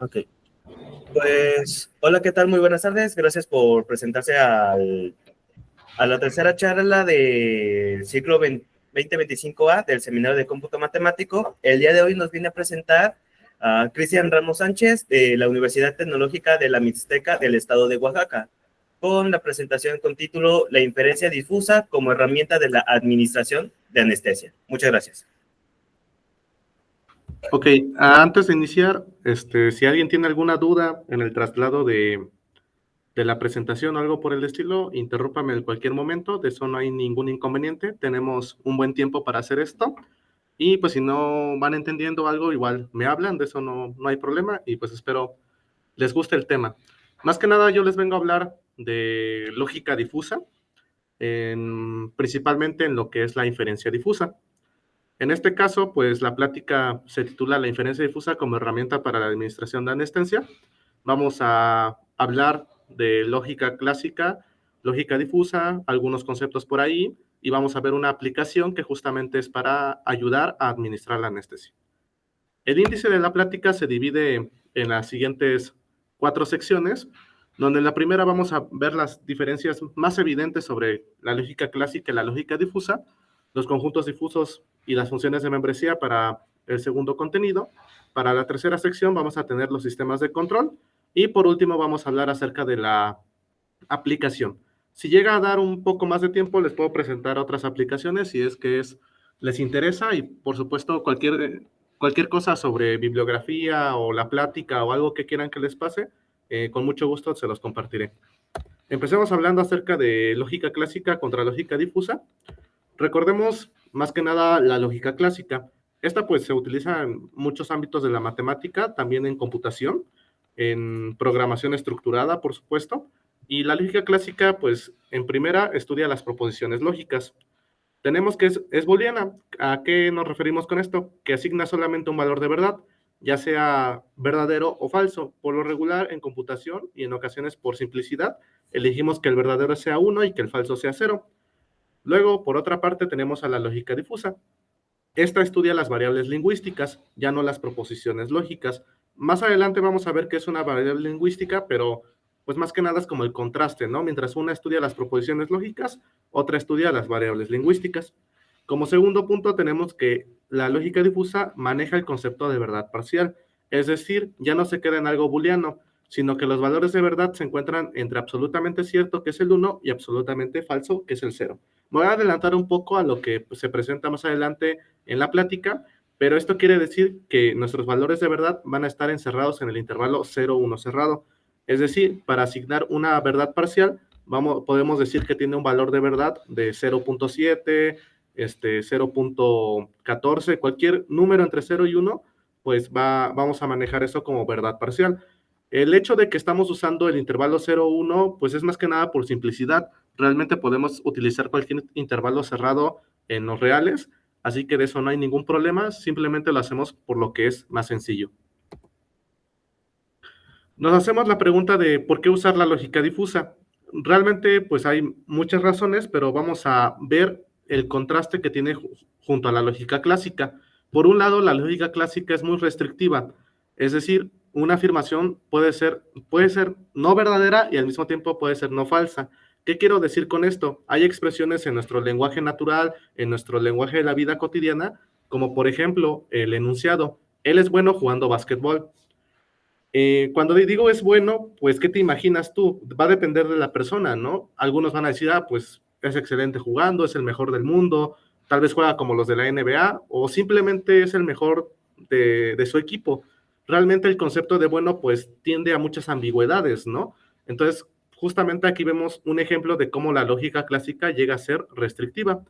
Ok. Pues, hola, ¿qué tal? Muy buenas tardes. Gracias por presentarse a la tercera charla del ciclo 2025A del Seminario de Cómputo Matemático. El día de hoy nos viene a presentar a Cristian Ramos Sánchez de la Universidad Tecnológica de la Mixteca del Estado de Oaxaca, con la presentación con título La inferencia difusa como herramienta de la administración de anestesia. Muchas gracias. Ok, antes de iniciar, si alguien tiene alguna duda en el traslado de la presentación o algo por el estilo, interrúpame en cualquier momento, de eso no hay ningún inconveniente, tenemos un buen tiempo para hacer esto, y pues si no van entendiendo algo, igual me hablan, de eso no hay problema, y pues espero les guste el tema. Más que nada yo les vengo a hablar de lógica difusa, principalmente en lo que es la inferencia difusa. En este caso, pues la plática se titula La inferencia difusa como herramienta para la administración de anestesia. Vamos a hablar de lógica clásica, lógica difusa, algunos conceptos por ahí, y vamos a ver una aplicación que justamente es para ayudar a administrar la anestesia. El índice de la plática se divide en las siguientes 4 secciones, donde en la primera vamos a ver las diferencias más evidentes sobre la lógica clásica y la lógica difusa, los conjuntos difusos y las funciones de membresía para el segundo contenido. Para la tercera sección vamos a tener los sistemas de control y por último vamos a hablar acerca de la aplicación. Si llega a dar un poco más de tiempo, les puedo presentar otras aplicaciones si es que les interesa y por supuesto cualquier cosa sobre bibliografía o la plática o algo que quieran que les pase, con mucho gusto se los compartiré. Empecemos hablando acerca de lógica clásica contra lógica difusa. Recordemos más que nada la lógica clásica. Esta pues se utiliza en muchos ámbitos de la matemática, también en computación, en programación estructurada, por supuesto. Y la lógica clásica, pues en primera estudia las proposiciones lógicas. Tenemos que es booleana. ¿A qué nos referimos con esto? Que asigna solamente un valor de verdad, ya sea verdadero o falso. Por lo regular, en computación y en ocasiones por simplicidad, elegimos que el verdadero sea 1 y que el falso sea 0. Luego, por otra parte, tenemos a la lógica difusa. Esta estudia las variables lingüísticas, ya no las proposiciones lógicas. Más adelante vamos a ver qué es una variable lingüística, pero pues más que nada es como el contraste, ¿no? Mientras una estudia las proposiciones lógicas, otra estudia las variables lingüísticas. Como segundo punto tenemos que la lógica difusa maneja el concepto de verdad parcial, es decir, ya no se queda en algo booleano, sino que los valores de verdad se encuentran entre absolutamente cierto, que es el 1, y absolutamente falso, que es el 0. Me voy a adelantar un poco a lo que pues, se presenta más adelante en la plática, pero esto quiere decir que nuestros valores de verdad van a estar encerrados en el intervalo 0,1 cerrado. Es decir, para asignar una verdad parcial, podemos decir que tiene un valor de verdad de 0,7, 0,14, cualquier número entre 0 y 1, pues vamos a manejar eso como verdad parcial. El hecho de que estamos usando el intervalo 0,1, pues es más que nada por simplicidad. Realmente podemos utilizar cualquier intervalo cerrado en los reales, así que de eso no hay ningún problema, simplemente lo hacemos por lo que es más sencillo. Nos hacemos la pregunta de por qué usar la lógica difusa. Realmente, pues hay muchas razones, pero vamos a ver el contraste que tiene junto a la lógica clásica. Por un lado, la lógica clásica es muy restrictiva, es decir, una afirmación puede ser no verdadera y al mismo tiempo puede ser no falsa. ¿Qué quiero decir con esto? Hay expresiones en nuestro lenguaje natural, en nuestro lenguaje de la vida cotidiana, como por ejemplo el enunciado, él es bueno jugando básquetbol. Cuando digo es bueno, pues, ¿qué te imaginas tú? Va a depender de la persona, ¿no? Algunos van a decir, pues, es excelente jugando, es el mejor del mundo, tal vez juega como los de la NBA, o simplemente es el mejor de su equipo. Realmente el concepto de bueno, pues, tiende a muchas ambigüedades, ¿no? Entonces, justamente aquí vemos un ejemplo de cómo la lógica clásica llega a ser restrictiva.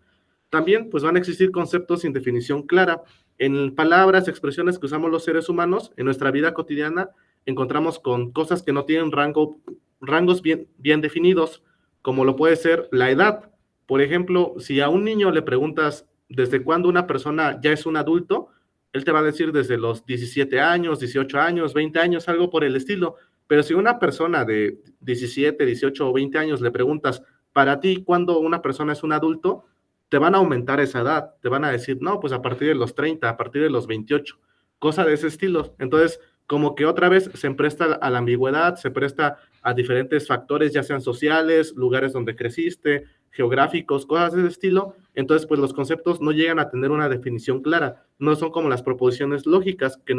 También, pues, van a existir conceptos sin definición clara. En palabras, expresiones que usamos los seres humanos en nuestra vida cotidiana, encontramos con cosas que no tienen rangos bien definidos, como lo puede ser la edad. Por ejemplo, si a un niño le preguntas desde cuándo una persona ya es un adulto, él te va a decir desde los 17 años, 18 años, 20 años, algo por el estilo. Pero si a una persona de 17, 18 o 20 años le preguntas, para ti, ¿cuándo una persona es un adulto?, te van a aumentar esa edad, te van a decir, no, pues a partir de los 30, a partir de los 28, cosa de ese estilo. Entonces, como que otra vez se presta a la ambigüedad, se presta a diferentes factores, ya sean sociales, lugares donde creciste, geográficos, cosas de ese estilo. Entonces, pues los conceptos no llegan a tener una definición clara, no son como las proposiciones lógicas, que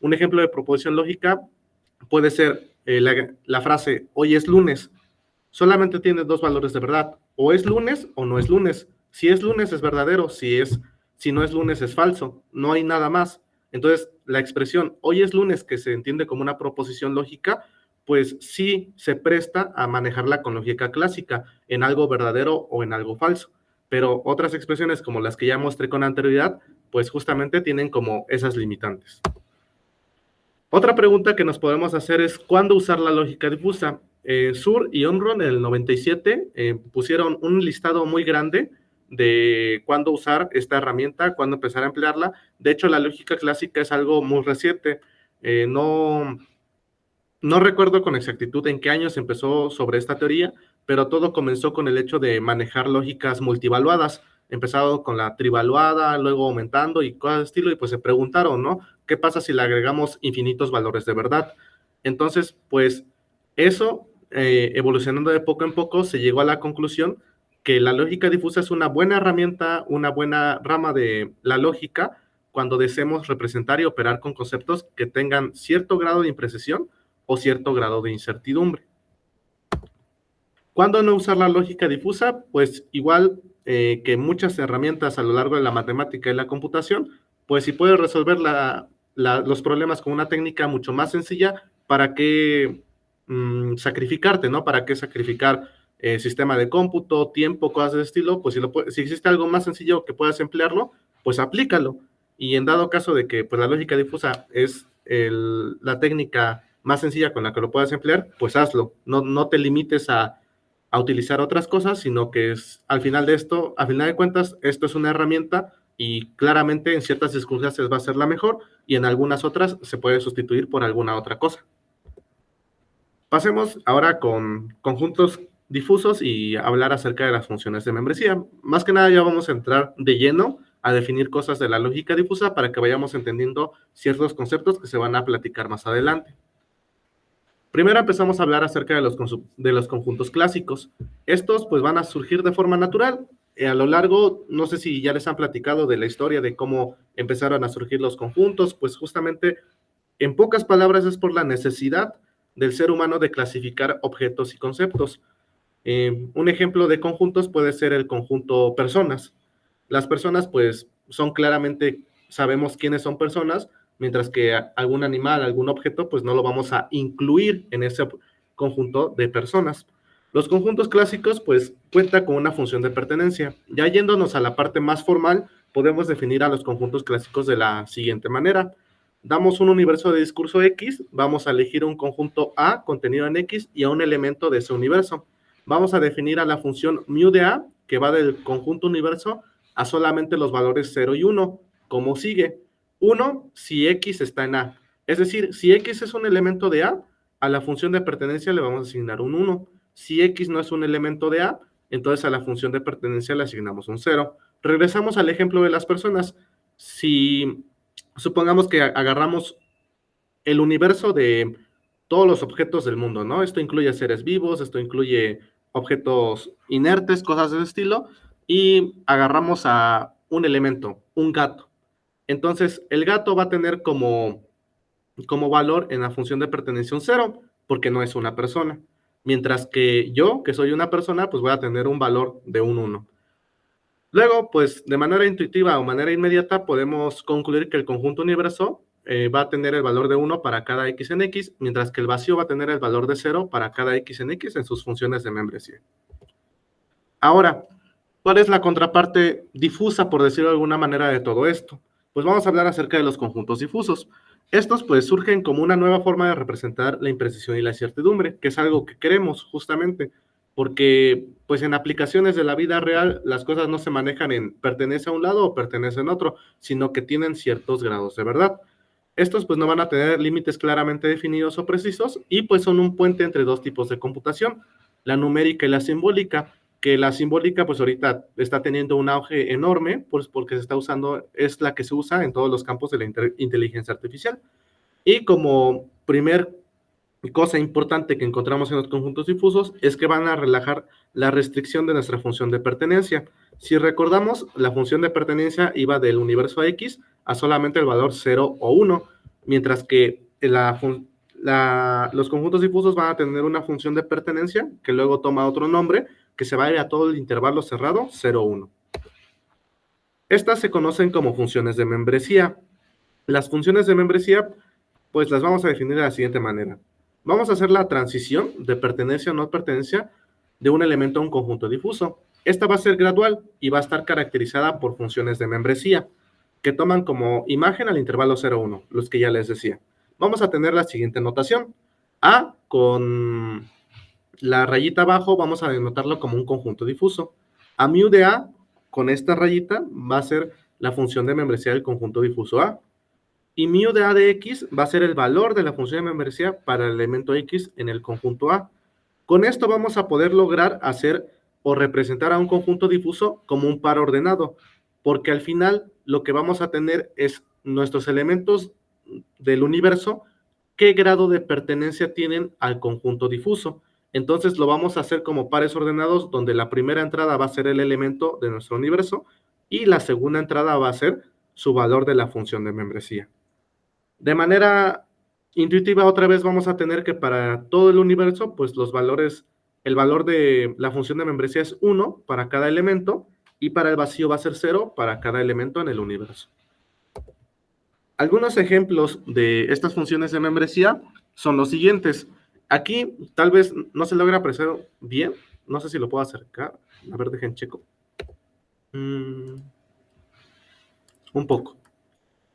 un ejemplo de proposición lógica puede ser la frase, hoy es lunes, solamente tiene dos valores de verdad, o es lunes o no es lunes. Si es lunes es verdadero, si no es lunes es falso, no hay nada más. Entonces, la expresión hoy es lunes, que se entiende como una proposición lógica, pues sí se presta a manejarla con lógica clásica, en algo verdadero o en algo falso. Pero otras expresiones, como las que ya mostré con anterioridad, pues justamente tienen como esas limitantes. Otra pregunta que nos podemos hacer es ¿cuándo usar la lógica difusa? Sur y Omron en el 97 pusieron un listado muy grande de cuándo usar esta herramienta, cuándo empezar a emplearla. De hecho, la lógica clásica es algo muy reciente. No recuerdo con exactitud en qué años empezó sobre esta teoría, pero todo comenzó con el hecho de manejar lógicas multivaluadas, empezado con la trivaluada, luego aumentando y cosas de estilo, y pues se preguntaron, ¿no? ¿Qué pasa si le agregamos infinitos valores de verdad? Entonces, pues eso, evolucionando de poco en poco, se llegó a la conclusión que la lógica difusa es una buena herramienta, una buena rama de la lógica cuando deseemos representar y operar con conceptos que tengan cierto grado de imprecisión o cierto grado de incertidumbre. ¿Cuándo no usar la lógica difusa? Pues igual que muchas herramientas a lo largo de la matemática y la computación, pues si puedes resolver los problemas con una técnica mucho más sencilla, ¿para qué sacrificarte, no? ¿Para qué sacrificar sistema de cómputo, tiempo, cosas de ese estilo? Pues si existe algo más sencillo que puedas emplearlo, pues aplícalo. Y en dado caso de que pues, la lógica difusa es la técnica más sencilla con la que lo puedas emplear, pues hazlo. No te limites a utilizar otras cosas, sino que al final de cuentas, esto es una herramienta y claramente en ciertas circunstancias va a ser la mejor y en algunas otras se puede sustituir por alguna otra cosa. Pasemos ahora con conjuntos difusos y hablar acerca de las funciones de membresía. Más que nada ya vamos a entrar de lleno a definir cosas de la lógica difusa para que vayamos entendiendo ciertos conceptos que se van a platicar más adelante. Primero empezamos a hablar acerca de los conjuntos clásicos. Estos pues van a surgir de forma natural. A lo largo, no sé si ya les han platicado de la historia de cómo empezaron a surgir los conjuntos, pues justamente en pocas palabras es por la necesidad del ser humano de clasificar objetos y conceptos. Un ejemplo de conjuntos puede ser el conjunto personas. Las personas pues son claramente, sabemos quiénes son personas, mientras que algún animal, algún objeto, pues no lo vamos a incluir en ese conjunto de personas. Los conjuntos clásicos, pues, cuentan con una función de pertenencia. Ya yéndonos a la parte más formal, podemos definir a los conjuntos clásicos de la siguiente manera. Damos un universo de discurso X, vamos a elegir un conjunto A contenido en X y a un elemento de ese universo. Vamos a definir a la función mu de A, que va del conjunto universo a solamente los valores 0 y 1, como sigue. 1 si X está en A. Es decir, si X es un elemento de a la función de pertenencia le vamos a asignar un 1. Si X no es un elemento de A, entonces a la función de pertenencia le asignamos un 0. Regresamos al ejemplo de las personas. Si supongamos que agarramos el universo de todos los objetos del mundo, ¿no? Esto incluye seres vivos, esto incluye objetos inertes, cosas de ese estilo, y agarramos a un elemento, un gato. Entonces, el gato va a tener como valor en la función de pertenencia un 0, porque no es una persona. Mientras que yo, que soy una persona, pues voy a tener un valor de un 1. Luego, pues, de manera intuitiva o manera inmediata, podemos concluir que el conjunto universo va a tener el valor de 1 para cada X en X, mientras que el vacío va a tener el valor de 0 para cada X en X en sus funciones de membresía. Ahora, ¿cuál es la contraparte difusa, por decirlo de alguna manera, de todo esto? Pues vamos a hablar acerca de los conjuntos difusos. Estos pues surgen como una nueva forma de representar la imprecisión y la incertidumbre, que es algo que queremos justamente, porque pues en aplicaciones de la vida real las cosas no se manejan en pertenece a un lado o pertenece a otro, sino que tienen ciertos grados de verdad. Estos pues no van a tener límites claramente definidos o precisos y pues son un puente entre dos tipos de computación, la numérica y la simbólica, que la simbólica pues ahorita está teniendo un auge enorme, pues porque se está usando, es la que se usa en todos los campos de la inteligencia artificial. Y como primer cosa importante que encontramos en los conjuntos difusos es que van a relajar la restricción de nuestra función de pertenencia. Si recordamos, la función de pertenencia iba del universo X a solamente el valor 0 o 1, mientras que los conjuntos difusos van a tener una función de pertenencia que luego toma otro nombre que se va a ir a todo el intervalo cerrado 0, 1. Estas se conocen como funciones de membresía. Las funciones de membresía, pues las vamos a definir de la siguiente manera. Vamos a hacer la transición de pertenencia o no pertenencia de un elemento a un conjunto difuso. Esta va a ser gradual y va a estar caracterizada por funciones de membresía, que toman como imagen al intervalo 0, 1, los que ya les decía. Vamos a tener la siguiente notación. A con la rayita abajo vamos a denotarlo como un conjunto difuso. A mu de A con esta rayita va a ser la función de membresía del conjunto difuso A. Y mu de A de X va a ser el valor de la función de membresía para el elemento X en el conjunto A. Con esto vamos a poder lograr hacer o representar a un conjunto difuso como un par ordenado, porque al final lo que vamos a tener es nuestros elementos del universo, qué grado de pertenencia tienen al conjunto difuso. Entonces lo vamos a hacer como pares ordenados, donde la primera entrada va a ser el elemento de nuestro universo y la segunda entrada va a ser su valor de la función de membresía. De manera intuitiva, otra vez vamos a tener que para todo el universo, pues los valores, el valor de la función de membresía es 1 para cada elemento y para el vacío va a ser 0 para cada elemento en el universo. Algunos ejemplos de estas funciones de membresía son los siguientes. Aquí tal vez no se logra apreciar bien, no sé si lo puedo acercar, a ver, dejen checo. Un poco.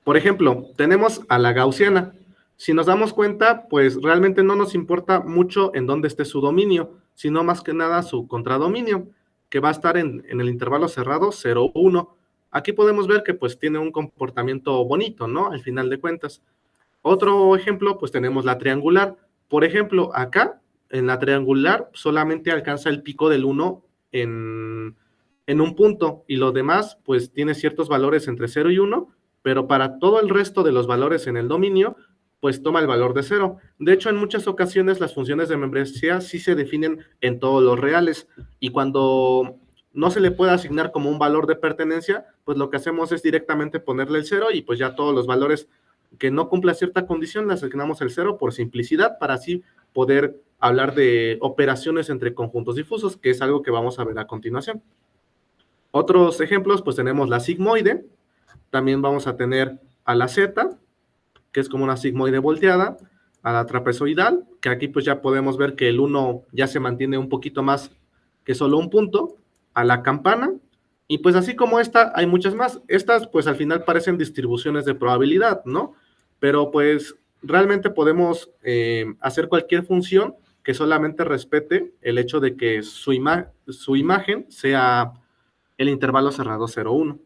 Por ejemplo, tenemos a la gaussiana. Si nos damos cuenta, pues realmente no nos importa mucho en dónde esté su dominio, sino más que nada su contradominio, que va a estar en el intervalo cerrado 0, 1. Aquí podemos ver que pues tiene un comportamiento bonito, ¿no? Al final de cuentas. Otro ejemplo, pues tenemos la triangular. Por ejemplo, acá, en la triangular, solamente alcanza el pico del 1 en un punto, y lo demás, pues tiene ciertos valores entre 0 y 1, pero para todo el resto de los valores en el dominio, pues toma el valor de 0. De hecho, en muchas ocasiones las funciones de membresía sí se definen en todos los reales, y cuando no se le puede asignar como un valor de pertenencia, pues lo que hacemos es directamente ponerle el 0 y pues ya todos los valores que no cumpla cierta condición le asignamos el 0 por simplicidad, para así poder hablar de operaciones entre conjuntos difusos, que es algo que vamos a ver a continuación. Otros ejemplos, pues tenemos la sigmoide, también vamos a tener a la Z, que es como una sigmoide volteada, a la trapezoidal, que aquí pues ya podemos ver que el 1 ya se mantiene un poquito más que solo un punto, a la campana, y pues así como esta, hay muchas más. Estas pues al final parecen distribuciones de probabilidad, ¿no? Pero pues realmente podemos hacer cualquier función que solamente respete el hecho de que su imagen sea el intervalo cerrado 0, 1.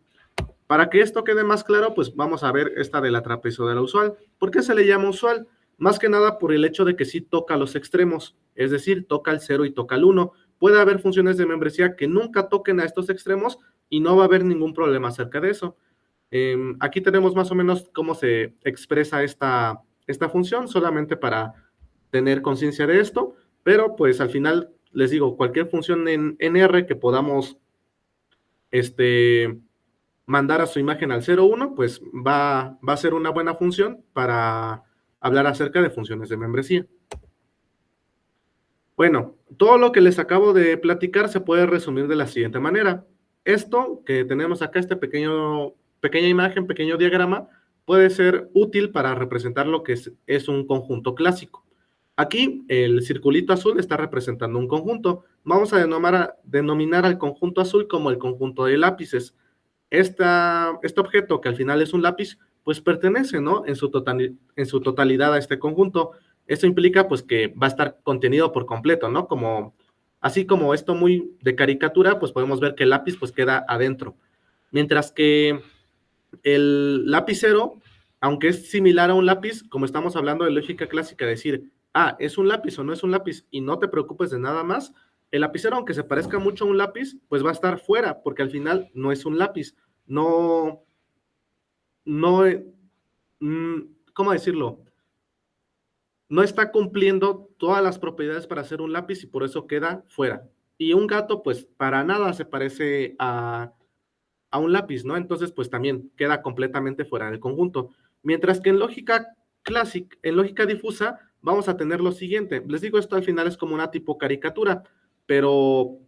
Para que esto quede más claro, pues vamos a ver esta de la trapezoidal usual. ¿Por qué se le llama usual? Más que nada por el hecho de que sí toca los extremos, es decir, toca el 0 y toca el 1. Puede haber funciones de membresía que nunca toquen a estos extremos y no va a haber ningún problema acerca de eso. Aquí tenemos más o menos cómo se expresa esta función, solamente para tener conciencia de esto, pero pues al final les digo, cualquier función en R que podamos mandar a su imagen al 0, 1, pues va a ser una buena función para hablar acerca de funciones de membresía. Bueno, todo lo que les acabo de platicar se puede resumir de la siguiente manera. Esto que tenemos acá, pequeña imagen, pequeño diagrama, puede ser útil para representar lo que es un conjunto clásico. Aquí el circulito azul está representando un conjunto. Vamos a denominar al conjunto azul como el conjunto de lápices. Este objeto, que al final es un lápiz, pues pertenece, ¿no? En su totalidad a este conjunto. Esto implica, pues, que va a estar contenido por completo, ¿no? Así como esto muy de caricatura, pues podemos ver que el lápiz, pues, queda adentro. Mientras que el lapicero, aunque es similar a un lápiz, como estamos hablando de lógica clásica, decir, ¿es un lápiz o no es un lápiz? Y no te preocupes de nada más. El lapicero, aunque se parezca mucho a un lápiz, pues va a estar fuera, porque al final no es un lápiz. ¿Cómo decirlo? no está cumpliendo todas las propiedades para hacer un lápiz y por eso queda fuera. Y un gato, pues, para nada se parece a un lápiz, ¿no? Entonces, pues también queda completamente fuera del conjunto. Mientras que en lógica clásica, en lógica difusa, vamos a tener lo siguiente. Les digo, esto al final es como una tipo caricatura, pero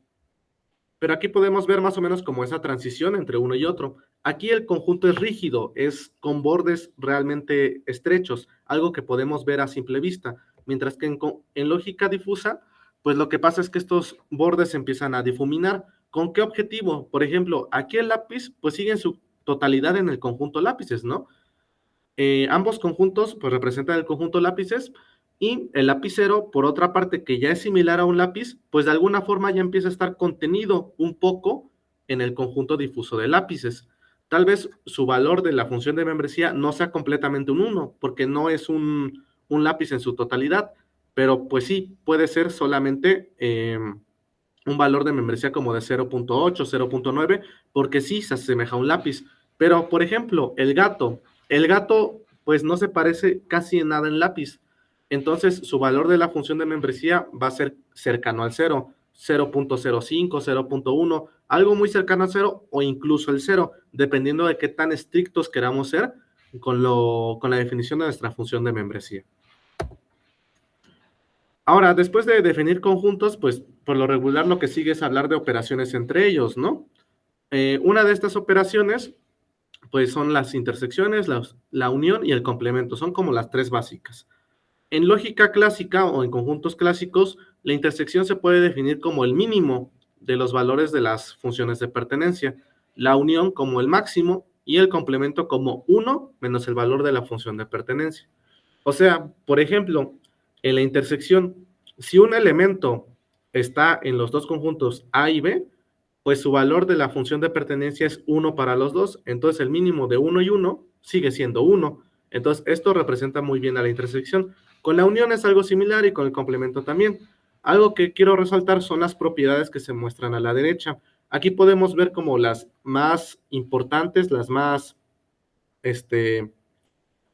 aquí podemos ver más o menos como esa transición entre uno y otro. Aquí el conjunto es rígido, es con bordes realmente estrechos, algo que podemos ver a simple vista, mientras que en lógica difusa, pues lo que pasa es que estos bordes empiezan a difuminar. ¿Con qué objetivo? Por ejemplo, aquí el lápiz, pues sigue en su totalidad en el conjunto lápices, ¿no? Ambos conjuntos, pues representan el conjunto lápices, y el lapicero, por otra parte, que ya es similar a un lápiz, pues de alguna forma ya empieza a estar contenido un poco en el conjunto difuso de lápices. Tal vez su valor de la función de membresía no sea completamente un 1, porque no es un lápiz en su totalidad, pero pues sí, puede ser solamente un valor de membresía como de 0.8, 0.9, porque sí se asemeja a un lápiz. Pero, por ejemplo, el gato pues no se parece casi en nada en lápiz. Entonces, su valor de la función de membresía va a ser cercano al 0, 0.05, 0.1, algo muy cercano al 0 o incluso el 0, dependiendo de qué tan estrictos queramos ser con la definición de nuestra función de membresía. Ahora, después de definir conjuntos, pues por lo regular lo que sigue es hablar de operaciones entre ellos, ¿no? Una de estas operaciones, pues son las intersecciones, la unión y el complemento, son como las tres básicas. En lógica clásica o en conjuntos clásicos, la intersección se puede definir como el mínimo de los valores de las funciones de pertenencia, la unión como el máximo y el complemento como 1 menos el valor de la función de pertenencia. O sea, por ejemplo, en la intersección, si un elemento está en los dos conjuntos A y B, pues su valor de la función de pertenencia es 1 para los dos, entonces el mínimo de 1 y 1 sigue siendo 1. Entonces, esto representa muy bien a la intersección. Con la unión es algo similar y con el complemento también. Algo que quiero resaltar son las propiedades que se muestran a la derecha. Aquí podemos ver como las más importantes, las más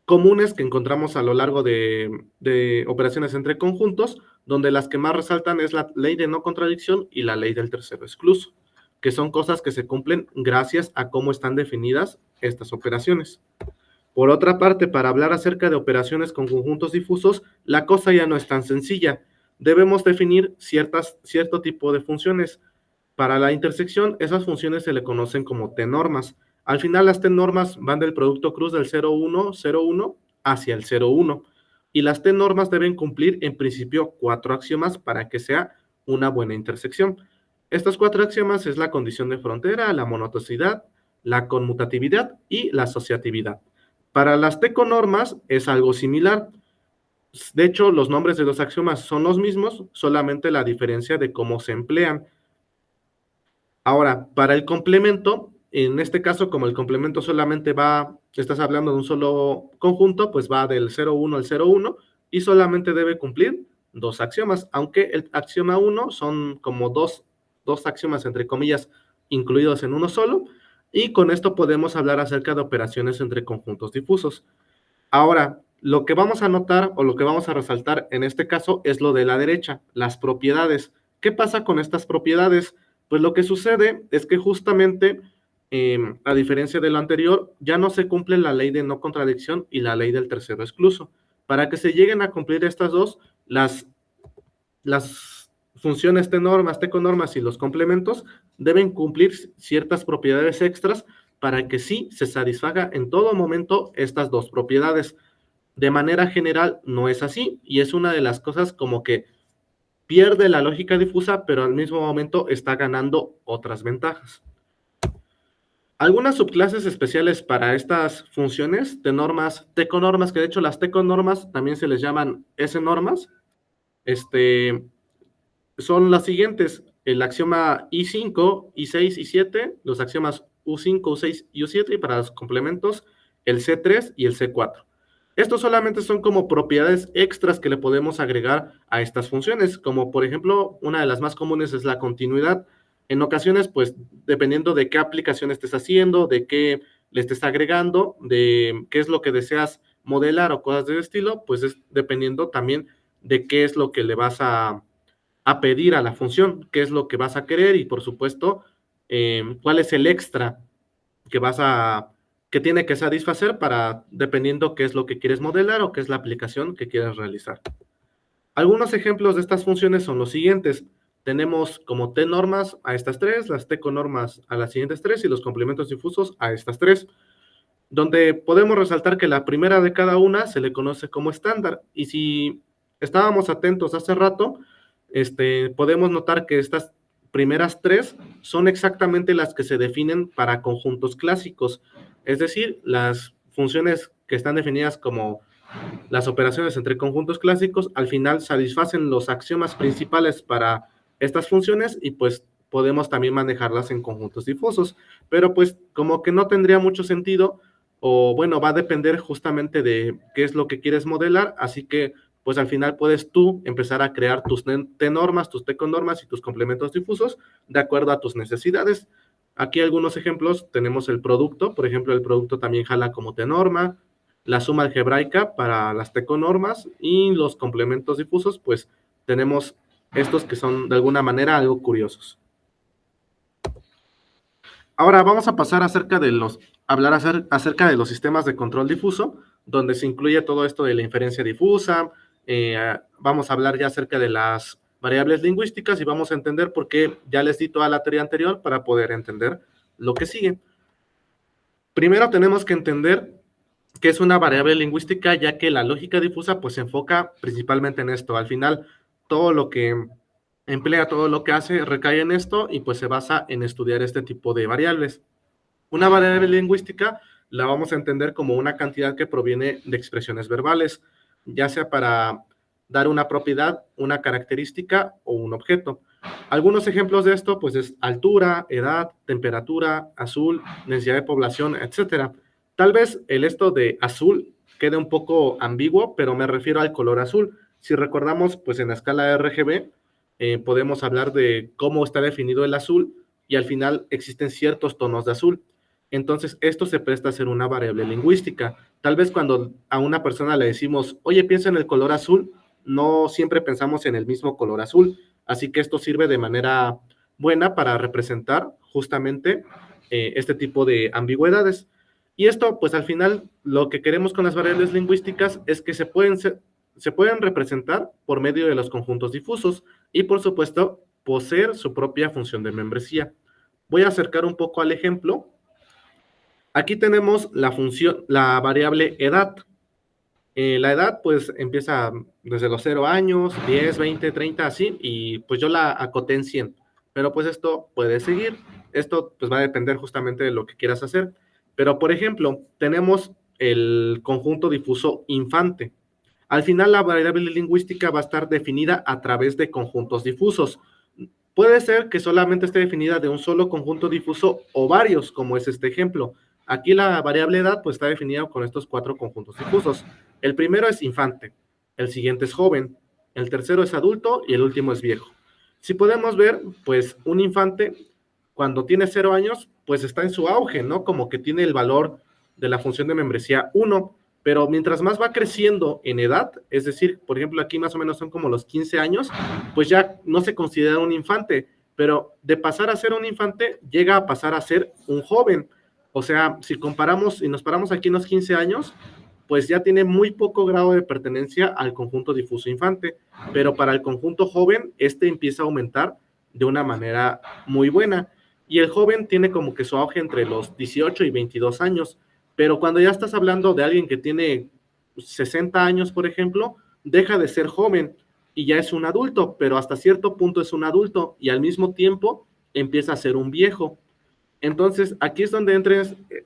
comunes que encontramos a lo largo de operaciones entre conjuntos, donde las que más resaltan es la ley de no contradicción y la ley del tercero excluso, que son cosas que se cumplen gracias a cómo están definidas estas operaciones. Por otra parte, para hablar acerca de operaciones con conjuntos difusos, la cosa ya no es tan sencilla. Debemos definir cierto tipo de funciones. Para la intersección, esas funciones se le conocen como T-normas. Al final, las T-normas van del producto cruz del 0,1, 0,1 hacia el 0,1. Y las T-normas deben cumplir, en principio, 4 axiomas para que sea una buena intersección. Estas 4 axiomas es la condición de frontera, la monotocidad, la conmutatividad y la asociatividad. Para las T-conormas es algo similar. De hecho, los nombres de los axiomas son los mismos, solamente la diferencia de cómo se emplean. Ahora, para el complemento, en este caso, como el complemento solamente estás hablando de un solo conjunto, pues va del 0,1 al 0,1 y solamente debe cumplir 2 axiomas, aunque el axioma 1 son como dos axiomas, entre comillas, incluidos en uno solo, y con esto podemos hablar acerca de operaciones entre conjuntos difusos. Ahora, lo que vamos a notar o lo que vamos a resaltar en este caso es lo de la derecha, las propiedades. ¿Qué pasa con estas propiedades? Pues lo que sucede es que justamente, a diferencia de lo anterior, ya no se cumple la ley de no contradicción y la ley del tercero excluso. Para que se lleguen a cumplir estas dos, las funciones T-normas, T-conormas y los complementos deben cumplir ciertas propiedades extras para que sí se satisfaga en todo momento estas dos propiedades. De manera general no es así y es una de las cosas como que pierde la lógica difusa, pero al mismo momento está ganando otras ventajas. Algunas subclases especiales para estas funciones T-normas, T-conormas, que de hecho las T-conormas también se les llaman S-normas, son las siguientes: el axioma I5, I6, I7, los axiomas U5, U6 y U7, y para los complementos el C3 y el C4. Estos solamente son como propiedades extras que le podemos agregar a estas funciones, como por ejemplo, una de las más comunes es la continuidad. En ocasiones, pues, dependiendo de qué aplicación estés haciendo, de qué le estés agregando, de qué es lo que deseas modelar o cosas de ese estilo, pues es dependiendo también de qué es lo que le vas a pedir a la función, qué es lo que vas a querer y por supuesto cuál es el extra que que tiene que satisfacer para dependiendo qué es lo que quieres modelar o qué es la aplicación que quieres realizar. Algunos ejemplos de estas funciones son los siguientes. Tenemos como T-normas a estas tres, las T-conormas a las siguientes tres y los complementos difusos a estas tres, donde podemos resaltar que la primera de cada una se le conoce como estándar. Y si estábamos atentos hace rato, podemos notar que estas primeras tres son exactamente las que se definen para conjuntos clásicos. Es decir, las funciones que están definidas como las operaciones entre conjuntos clásicos al final satisfacen los axiomas principales para estas funciones y pues podemos también manejarlas en conjuntos difusos. Pero pues como que no tendría mucho sentido o bueno, va a depender justamente de qué es lo que quieres modelar, así que pues al final puedes tú empezar a crear tus T-normas, tus T-conormas y tus complementos difusos de acuerdo a tus necesidades. Aquí algunos ejemplos, tenemos el producto, por ejemplo, el producto también jala como T-norma, la suma algebraica para las T-conormas y los complementos difusos, pues tenemos estos que son de alguna manera algo curiosos. Ahora vamos a pasar hablar acerca de los sistemas de control difuso, donde se incluye todo esto de la inferencia difusa, vamos a hablar ya acerca de las variables lingüísticas y vamos a entender por qué ya les di toda la teoría anterior para poder entender lo que sigue. Primero tenemos que entender qué es una variable lingüística, ya que la lógica difusa pues se enfoca principalmente en esto. Al final, todo lo que emplea, todo lo que hace recae en esto y pues se basa en estudiar este tipo de variables. Una variable lingüística la vamos a entender como una cantidad que proviene de expresiones verbales, ya sea para dar una propiedad, una característica o un objeto. Algunos ejemplos de esto pues es altura, edad, temperatura, azul, densidad de población, etcétera. Tal vez esto de azul quede un poco ambiguo, pero me refiero al color azul. Si recordamos, pues en la escala RGB podemos hablar de cómo está definido el azul y al final existen ciertos tonos de azul. Entonces, esto se presta a ser una variable lingüística. Tal vez cuando a una persona le decimos, oye, piensa en el color azul, no siempre pensamos en el mismo color azul. Así que esto sirve de manera buena para representar justamente este tipo de ambigüedades. Y esto, pues al final, lo que queremos con las variables lingüísticas es que se pueden representar por medio de los conjuntos difusos y, por supuesto, poseer su propia función de membresía. Voy a acercar un poco al ejemplo. Aquí tenemos la variable edad. La edad, pues, empieza desde los 0 años, 10, 20, 30, así, y pues yo la acoté en 100. Pero pues esto puede seguir. Esto pues va a depender justamente de lo que quieras hacer. Pero, por ejemplo, tenemos el conjunto difuso infante. Al final, la variable lingüística va a estar definida a través de conjuntos difusos. Puede ser que solamente esté definida de un solo conjunto difuso o varios, como es este ejemplo. Aquí la variable edad pues está definida con estos 4 conjuntos difusos. El primero es infante, el siguiente es joven, el tercero es adulto y el último es viejo. Si podemos ver, pues un infante cuando tiene 0 años, pues está en su auge, ¿no? Como que tiene el valor de la función de membresía 1, pero mientras más va creciendo en edad, es decir, por ejemplo, aquí más o menos son como los 15 años, pues ya no se considera un infante, pero de pasar a ser un infante, llega a pasar a ser un joven. O sea, si comparamos y nos paramos aquí en los 15 años, pues ya tiene muy poco grado de pertenencia al conjunto difuso infante, pero para el conjunto joven, empieza a aumentar de una manera muy buena. Y el joven tiene como que su auge entre los 18 y 22 años, pero cuando ya estás hablando de alguien que tiene 60 años, por ejemplo, deja de ser joven y ya es un adulto, pero hasta cierto punto es un adulto y al mismo tiempo empieza a ser un viejo. Entonces, aquí es donde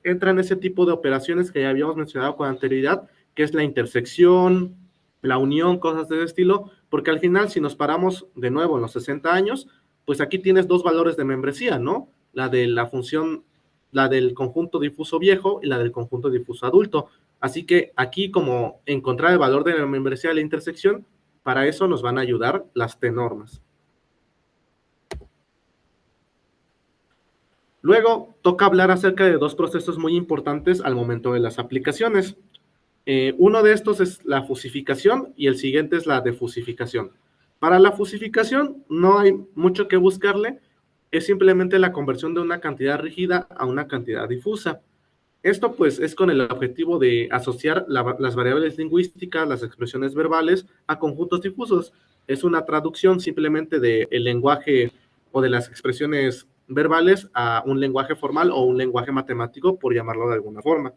entran ese tipo de operaciones que ya habíamos mencionado con anterioridad, que es la intersección, la unión, cosas de ese estilo, porque al final, si nos paramos de nuevo en los 60 años, pues aquí tienes 2 valores de membresía, ¿no? La de la función, la del conjunto difuso viejo y la del conjunto difuso adulto. Así que aquí, como encontrar el valor de la membresía de la intersección, para eso nos van a ayudar las T-normas. Luego, toca hablar acerca de 2 procesos muy importantes al momento de las aplicaciones. Uno de estos es la fusificación y el siguiente es la defusificación. Para la fusificación no hay mucho que buscarle, es simplemente la conversión de una cantidad rígida a una cantidad difusa. Esto pues es con el objetivo de asociar las variables lingüísticas, las expresiones verbales, a conjuntos difusos. Es una traducción simplemente del lenguaje o de las expresiones verbales a un lenguaje formal o un lenguaje matemático, por llamarlo de alguna forma.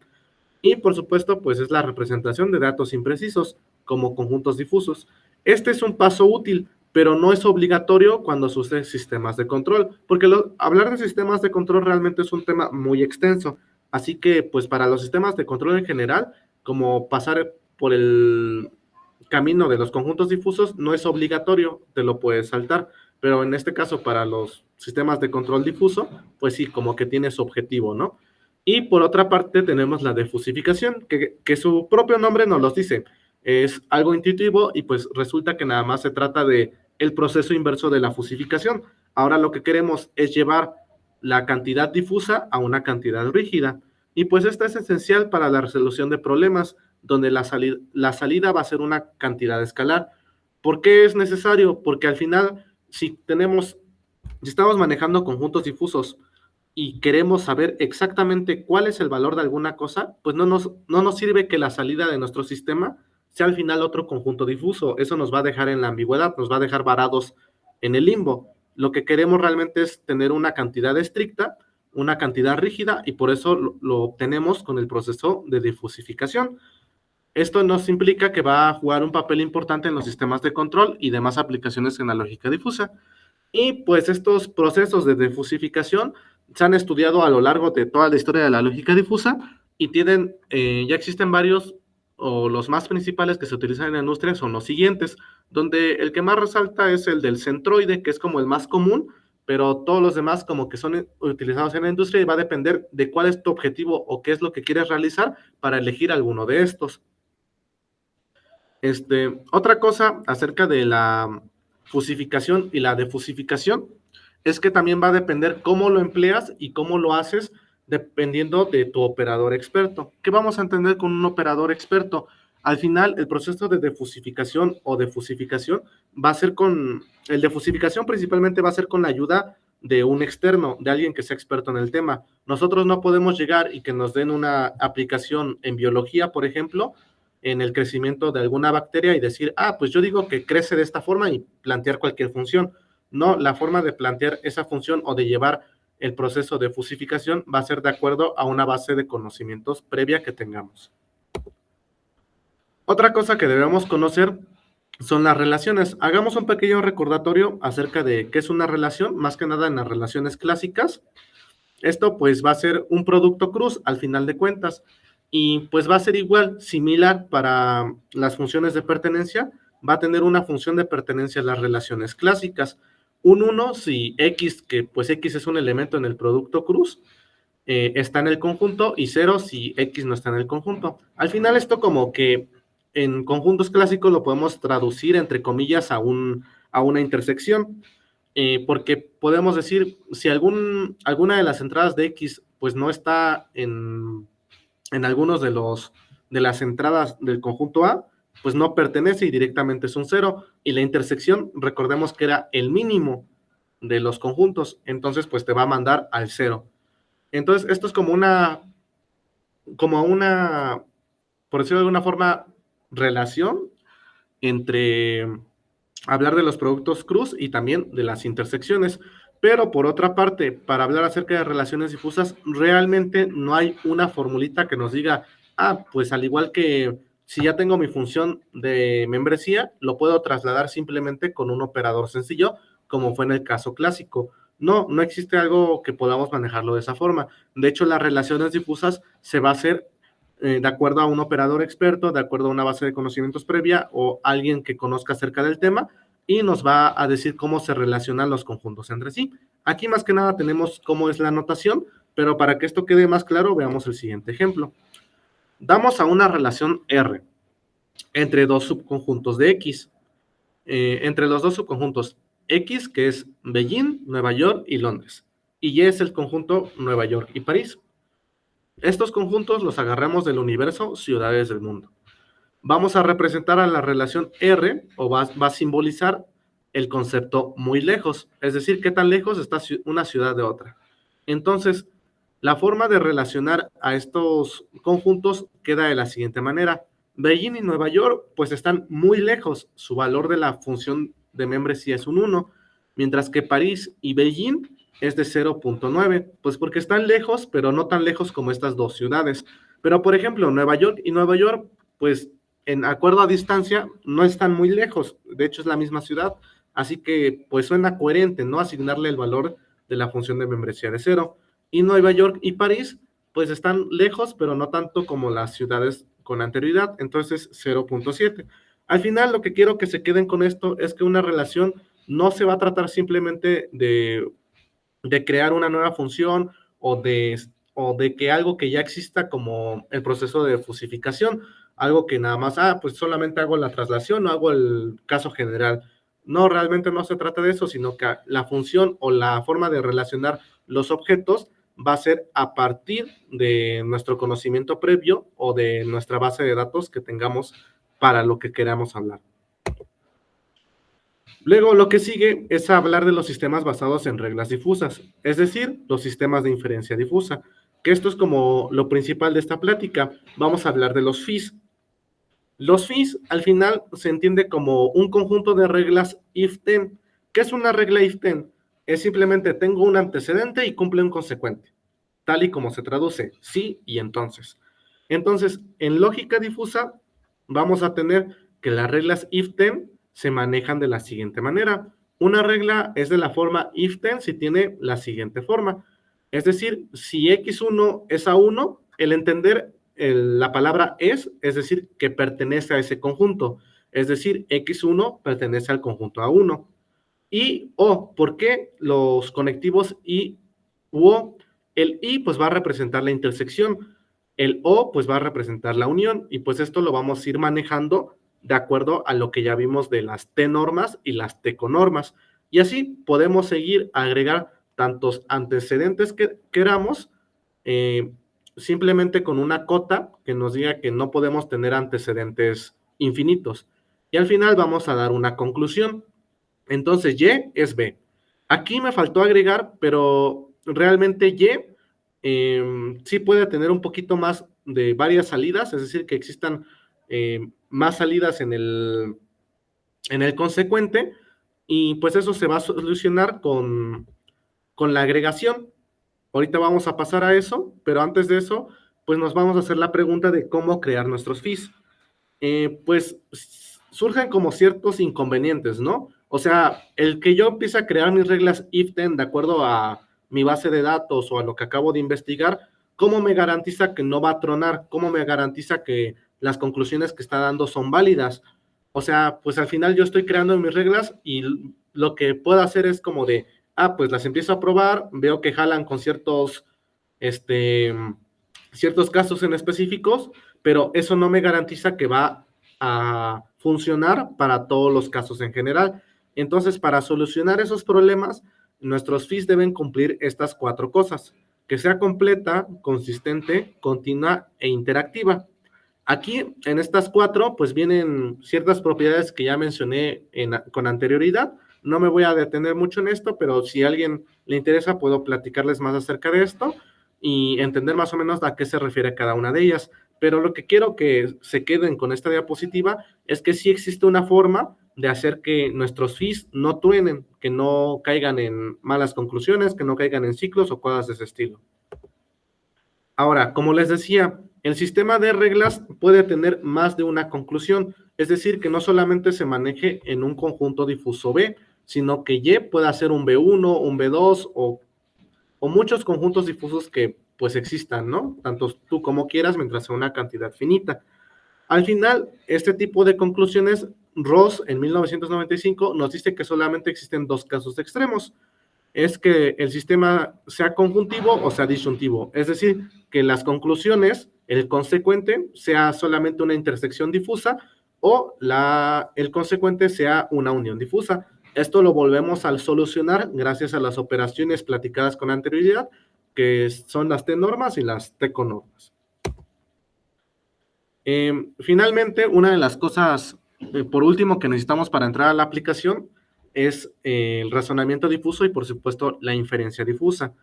Y por supuesto, pues es la representación de datos imprecisos como conjuntos difusos. Este es un paso útil, pero no es obligatorio cuando se usen sistemas de control, porque hablar de sistemas de control realmente es un tema muy extenso. Así que, pues para los sistemas de control en general, como pasar por el camino de los conjuntos difusos no es obligatorio, te lo puedes saltar, pero en este caso para los sistemas de control difuso, pues sí, como que tiene su objetivo, ¿no? Y por otra parte tenemos la defusificación, que su propio nombre nos los dice, es algo intuitivo y pues resulta que nada más se trata de el proceso inverso de la fusificación. Ahora lo que queremos es llevar la cantidad difusa a una cantidad rígida. Y pues esto es esencial para la resolución de problemas, donde la salida va a ser una cantidad escalar. ¿Por qué es necesario? Porque al final, si estamos manejando conjuntos difusos y queremos saber exactamente cuál es el valor de alguna cosa, pues no nos sirve que la salida de nuestro sistema sea al final otro conjunto difuso. Eso nos va a dejar en la ambigüedad, nos va a dejar varados en el limbo. Lo que queremos realmente es tener una cantidad estricta, una cantidad rígida, y por eso lo obtenemos con el proceso de difusificación. Esto nos implica que va a jugar un papel importante en los sistemas de control y demás aplicaciones en la lógica difusa. Y pues estos procesos de difusificación se han estudiado a lo largo de toda la historia de la lógica difusa y ya existen varios, o los más principales que se utilizan en la industria son los siguientes, donde el que más resalta es el del centroide, que es como el más común, pero todos los demás como que son utilizados en la industria y va a depender de cuál es tu objetivo o qué es lo que quieres realizar para elegir alguno de estos. Otra cosa acerca de la fusificación y la defusificación es que también va a depender cómo lo empleas y cómo lo haces dependiendo de tu operador experto. ¿Qué vamos a entender con un operador experto? Al final, el proceso de defusificación o defusificación va a ser el de fusificación principalmente va a ser con la ayuda de un externo, de alguien que sea experto en el tema. Nosotros no podemos llegar y que nos den una aplicación en biología, por ejemplo, en el crecimiento de alguna bacteria y decir, pues yo digo que crece de esta forma y plantear cualquier función. No, la forma de plantear esa función o de llevar el proceso de fusificación va a ser de acuerdo a una base de conocimientos previa que tengamos. Otra cosa que debemos conocer son las relaciones. Hagamos un pequeño recordatorio acerca de qué es una relación, más que nada en las relaciones clásicas. Esto pues va a ser un producto cruz al final de cuentas y pues va a ser igual, similar para las funciones de pertenencia, va a tener una función de pertenencia a las relaciones clásicas. Un 1 si X, que pues X es un elemento en el producto cruz, está en el conjunto, y 0 si X no está en el conjunto. Al final esto como que en conjuntos clásicos lo podemos traducir entre comillas a una intersección, porque podemos decir, si alguna de las entradas de X pues no está en algunos de las entradas del conjunto A, pues no pertenece y directamente es un 0, y la intersección, recordemos que era el mínimo de los conjuntos, entonces pues te va a mandar al 0. Entonces esto es como una, por decirlo de alguna forma, relación entre hablar de los productos cruz y también de las intersecciones. Pero por otra parte, para hablar acerca de relaciones difusas, realmente no hay una formulita que nos diga, pues al igual que si ya tengo mi función de membresía, lo puedo trasladar simplemente con un operador sencillo, como fue en el caso clásico. No existe algo que podamos manejarlo de esa forma. De hecho, las relaciones difusas se va a hacer de acuerdo a un operador experto, de acuerdo a una base de conocimientos previa o alguien que conozca acerca del tema, y nos va a decir cómo se relacionan los conjuntos entre sí. Aquí más que nada tenemos cómo es la notación, pero para que esto quede más claro, veamos el siguiente ejemplo. Damos a una relación R entre dos subconjuntos de X. Entre los dos subconjuntos X, que es Beijing, Nueva York y Londres, y Y es el conjunto Nueva York y París. Estos conjuntos los agarramos del universo ciudades del mundo. vamos a representar a la relación R, o va a simbolizar el concepto muy lejos, es decir, qué tan lejos está una ciudad de otra. Entonces, la forma de relacionar a estos conjuntos queda de la siguiente manera. Beijing y Nueva York pues están muy lejos, su valor de la función de membresía es un 1, mientras que París y Beijing es de 0.9, pues porque están lejos, pero no tan lejos como estas dos ciudades. Pero por ejemplo, Nueva York y Nueva York, pues en acuerdo a distancia, no están muy lejos, de hecho es la misma ciudad, así que pues suena coherente, ¿no? Asignarle el valor de la función de membresía de 0. Y Nueva York y París, pues están lejos, pero no tanto como las ciudades con anterioridad, entonces 0.7. Al final, lo que quiero que se queden con esto es que una relación no se va a tratar simplemente de crear una nueva función o de que algo que ya exista como el proceso de fusificación, algo que nada más, pues solamente hago la traslación o hago el caso general. No, realmente no se trata de eso, sino que la función o la forma de relacionar los objetos va a ser a partir de nuestro conocimiento previo o de nuestra base de datos que tengamos para lo que queramos hablar. Luego, lo que sigue es hablar de los sistemas basados en reglas difusas, es decir, los sistemas de inferencia difusa, que esto es como lo principal de esta plática. Vamos a hablar de los FIS. Los FIS, al final, se entiende como un conjunto de reglas if-then. ¿Qué es una regla if-then? Es simplemente tengo un antecedente y cumple un consecuente, tal y como se traduce, sí y entonces. Entonces, en lógica difusa, vamos a tener que las reglas if-then se manejan de la siguiente manera. Una regla es de la forma if-then si tiene la siguiente forma. Es decir, si x1 es a 1, el entender la palabra es decir, que pertenece a ese conjunto. Es decir, x1 pertenece al conjunto A1. Y O, ¿por qué los conectivos I u O? El I pues va a representar la intersección, el O pues va a representar la unión, y pues esto lo vamos a ir manejando de acuerdo a lo que ya vimos de las T-normas y las T-conormas. Y así podemos seguir agregar tantos antecedentes que queramos, simplemente con una cota que nos diga que no podemos tener antecedentes infinitos. Y al final vamos a dar una conclusión. Entonces, Y es B. Aquí me faltó agregar, pero realmente Y sí puede tener un poquito más de varias salidas, es decir, que existan más salidas en el consecuente, y pues eso se va a solucionar con la agregación. Ahorita vamos a pasar a eso, pero antes de eso, pues nos vamos a hacer la pregunta de cómo crear nuestros FIS. Pues surgen como ciertos inconvenientes, ¿no? O sea, el que yo empiece a crear mis reglas if-then de acuerdo a mi base de datos o a lo que acabo de investigar, ¿cómo me garantiza que no va a tronar? ¿Cómo me garantiza que las conclusiones que está dando son válidas? O sea, pues al final yo estoy creando mis reglas y lo que puedo hacer es como de, pues las empiezo a probar, veo que jalan con ciertos casos en específicos, pero eso no me garantiza que va a funcionar para todos los casos en general. Entonces, para solucionar esos problemas, nuestros FIS deben cumplir estas 4 cosas: que sea completa, consistente, continua e interactiva. Aquí, en estas 4, pues vienen ciertas propiedades que ya mencioné con anterioridad. No me voy a detener mucho en esto, pero si a alguien le interesa, puedo platicarles más acerca de esto y entender más o menos a qué se refiere cada una de ellas. Pero lo que quiero que se queden con esta diapositiva es que sí existe una forma de hacer que nuestros FIS no truenen, que no caigan en malas conclusiones, que no caigan en ciclos o cosas de ese estilo. Ahora, como les decía, el sistema de reglas puede tener más de una conclusión, es decir, que no solamente se maneje en un conjunto difuso B, sino que Y pueda ser un B1, un B2 o muchos conjuntos difusos que pues existan, ¿no? Tanto tú como quieras, mientras sea una cantidad finita. Al final, este tipo de conclusiones, Ross en 1995 nos dice que solamente existen 2 casos extremos. Es que el sistema sea conjuntivo o sea disyuntivo, es decir, que las conclusiones, el consecuente, sea solamente una intersección difusa o el consecuente sea una unión difusa. Esto lo volvemos a solucionar gracias a las operaciones platicadas con anterioridad, que son las T-normas y las T-conormas. Finalmente, una de las cosas, por último, que necesitamos para entrar a la aplicación es el razonamiento difuso y, por supuesto, la inferencia difusa.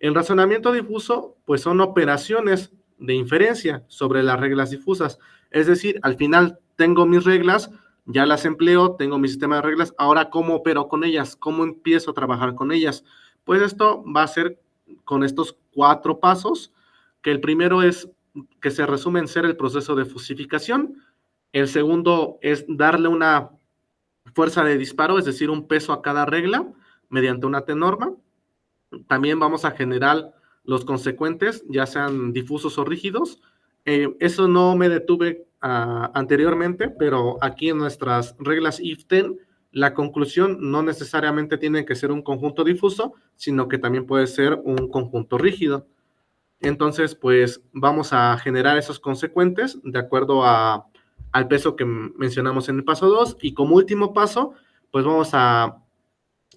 El razonamiento difuso, pues son operaciones de inferencia sobre las reglas difusas. Es decir, al final tengo mis reglas, ya las empleo, tengo mi sistema de reglas, ahora ¿cómo opero con ellas? ¿Cómo empiezo a trabajar con ellas? Pues esto va a ser con estos 4 pasos, que el primero es que se resume en ser el proceso de fusificación. El segundo es darle una fuerza de disparo, es decir, un peso a cada regla mediante una T-norma. También vamos a generar los consecuentes, ya sean difusos o rígidos. Eso no me detuve anteriormente, pero aquí en nuestras reglas if-then, la conclusión no necesariamente tiene que ser un conjunto difuso, sino que también puede ser un conjunto rígido. Entonces, pues vamos a generar esos consecuentes de acuerdo al peso que mencionamos en el paso 2. Y como último paso, pues vamos a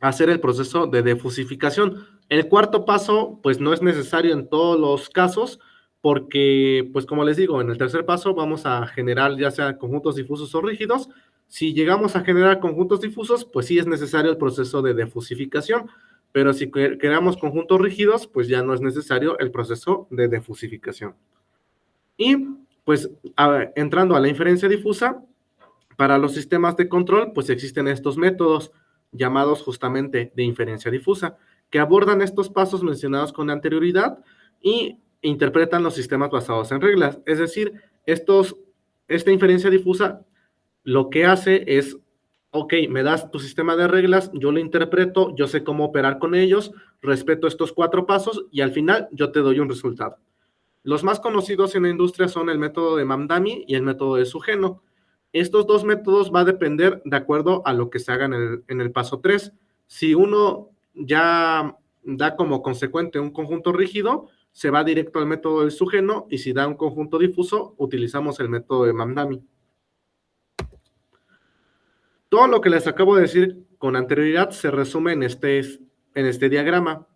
hacer el proceso de defusificación. El cuarto paso, pues no es necesario en todos los casos, porque, pues como les digo, en el tercer paso vamos a generar ya sea conjuntos difusos o rígidos. Si llegamos a generar conjuntos difusos, pues sí es necesario el proceso de defusificación, pero si creamos conjuntos rígidos, pues ya no es necesario el proceso de defusificación. Y pues entrando a la inferencia difusa, para los sistemas de control, pues existen estos métodos llamados justamente de inferencia difusa, que abordan estos pasos mencionados con anterioridad y interpretan los sistemas basados en reglas. Es decir, esta inferencia difusa lo que hace es, ok, me das tu sistema de reglas, yo lo interpreto, yo sé cómo operar con ellos, respeto estos 4 pasos y al final yo te doy un resultado. Los más conocidos en la industria son el método de Mamdani y el método de Sugeno. Estos 2 métodos va a depender de acuerdo a lo que se haga en el paso 3. Si uno ya da como consecuente un conjunto rígido, se va directo al método del Sugeno, y si da un conjunto difuso, utilizamos el método de Mamdani. Todo lo que les acabo de decir con anterioridad se resume en este diagrama.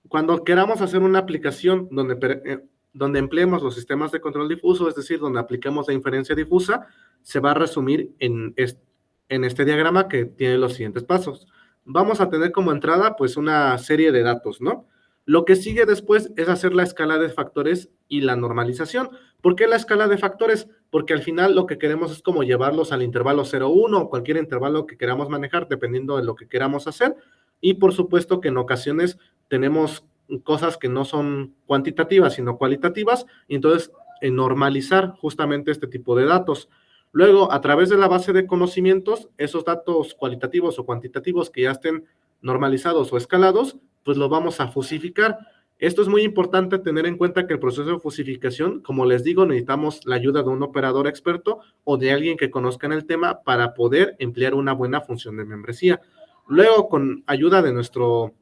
Cuando queramos hacer una aplicación donde empleemos los sistemas de control difuso, es decir, donde apliquemos la inferencia difusa, se va a resumir en este diagrama que tiene los siguientes pasos. Vamos a tener como entrada pues una serie de datos, ¿no? Lo que sigue después es hacer la escala de factores y la normalización. ¿Por qué la escala de factores? Porque al final lo que queremos es como llevarlos al intervalo 0, 1 o cualquier intervalo que queramos manejar dependiendo de lo que queramos hacer. Y por supuesto que en ocasiones tenemos cosas que no son cuantitativas, sino cualitativas, y entonces normalizar justamente este tipo de datos. Luego, a través de la base de conocimientos, esos datos cualitativos o cuantitativos que ya estén normalizados o escalados, pues los vamos a fusificar. Esto es muy importante tener en cuenta que el proceso de fusificación, como les digo, necesitamos la ayuda de un operador experto o de alguien que conozca en el tema para poder emplear una buena función de membresía. Luego, con ayuda de nuestro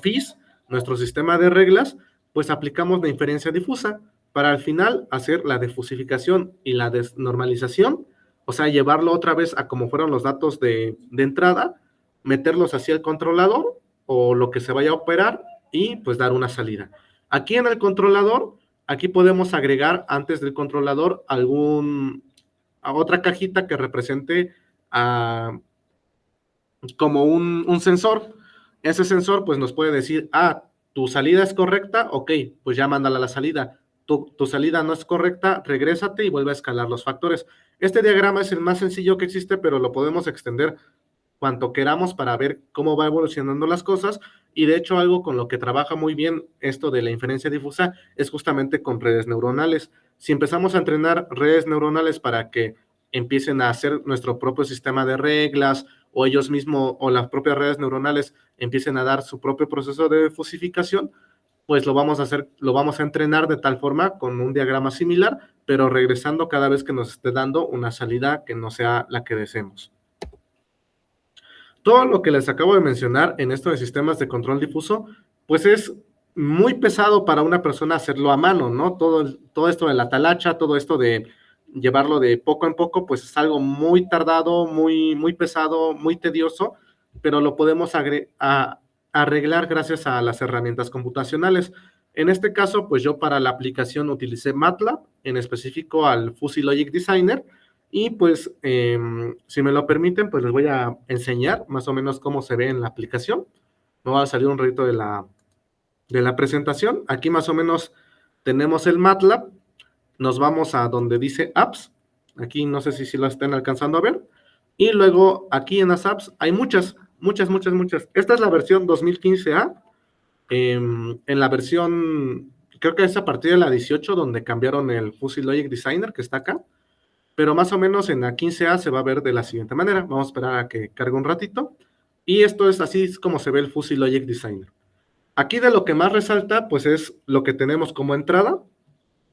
FIS, nuestro sistema de reglas, pues aplicamos la inferencia difusa para al final hacer la defusificación y la desnormalización, o sea, llevarlo otra vez a como fueron los datos de entrada, meterlos hacia el controlador o lo que se vaya a operar y pues dar una salida. Aquí en el controlador, aquí podemos agregar antes del controlador a otra cajita que represente como un sensor. Ese sensor pues nos puede decir, tu salida es correcta, ok, pues ya mándala a la salida. Tu salida no es correcta, regrésate y vuelve a escalar los factores. Este diagrama es el más sencillo que existe, pero lo podemos extender cuanto queramos para ver cómo va evolucionando las cosas, y de hecho algo con lo que trabaja muy bien esto de la inferencia difusa es justamente con redes neuronales. Si empezamos a entrenar redes neuronales para que empiecen a hacer nuestro propio sistema de reglas, o ellos mismos o las propias redes neuronales empiecen a dar su propio proceso de fusificación, pues lo vamos a entrenar de tal forma con un diagrama similar, pero regresando cada vez que nos esté dando una salida que no sea la que deseemos. Todo lo que les acabo de mencionar en esto de sistemas de control difuso, pues es muy pesado para una persona hacerlo a mano, ¿no? Todo esto de la talacha, todo esto de llevarlo de poco en poco, pues es algo muy tardado, muy, muy pesado, muy tedioso, pero lo podemos arreglar gracias a las herramientas computacionales. En este caso, pues yo para la aplicación utilicé MATLAB, en específico al Fuzzy Logic Designer, y pues si me lo permiten, pues les voy a enseñar más o menos cómo se ve en la aplicación. Me va a salir un ratito de la presentación. Aquí más o menos tenemos el MATLAB, nos vamos a donde dice Apps, aquí no sé si lo estén alcanzando a ver, y luego aquí en las apps hay muchas. Esta es la versión 2015A. En la versión, creo que es a partir de la 18 donde cambiaron el Fuzzy Logic Designer que está acá, pero más o menos en la 15A se va a ver de la siguiente manera. Vamos a esperar a que cargue un ratito, y esto es así como se ve el Fuzzy Logic Designer. Aquí de lo que más resalta, pues es lo que tenemos como entrada.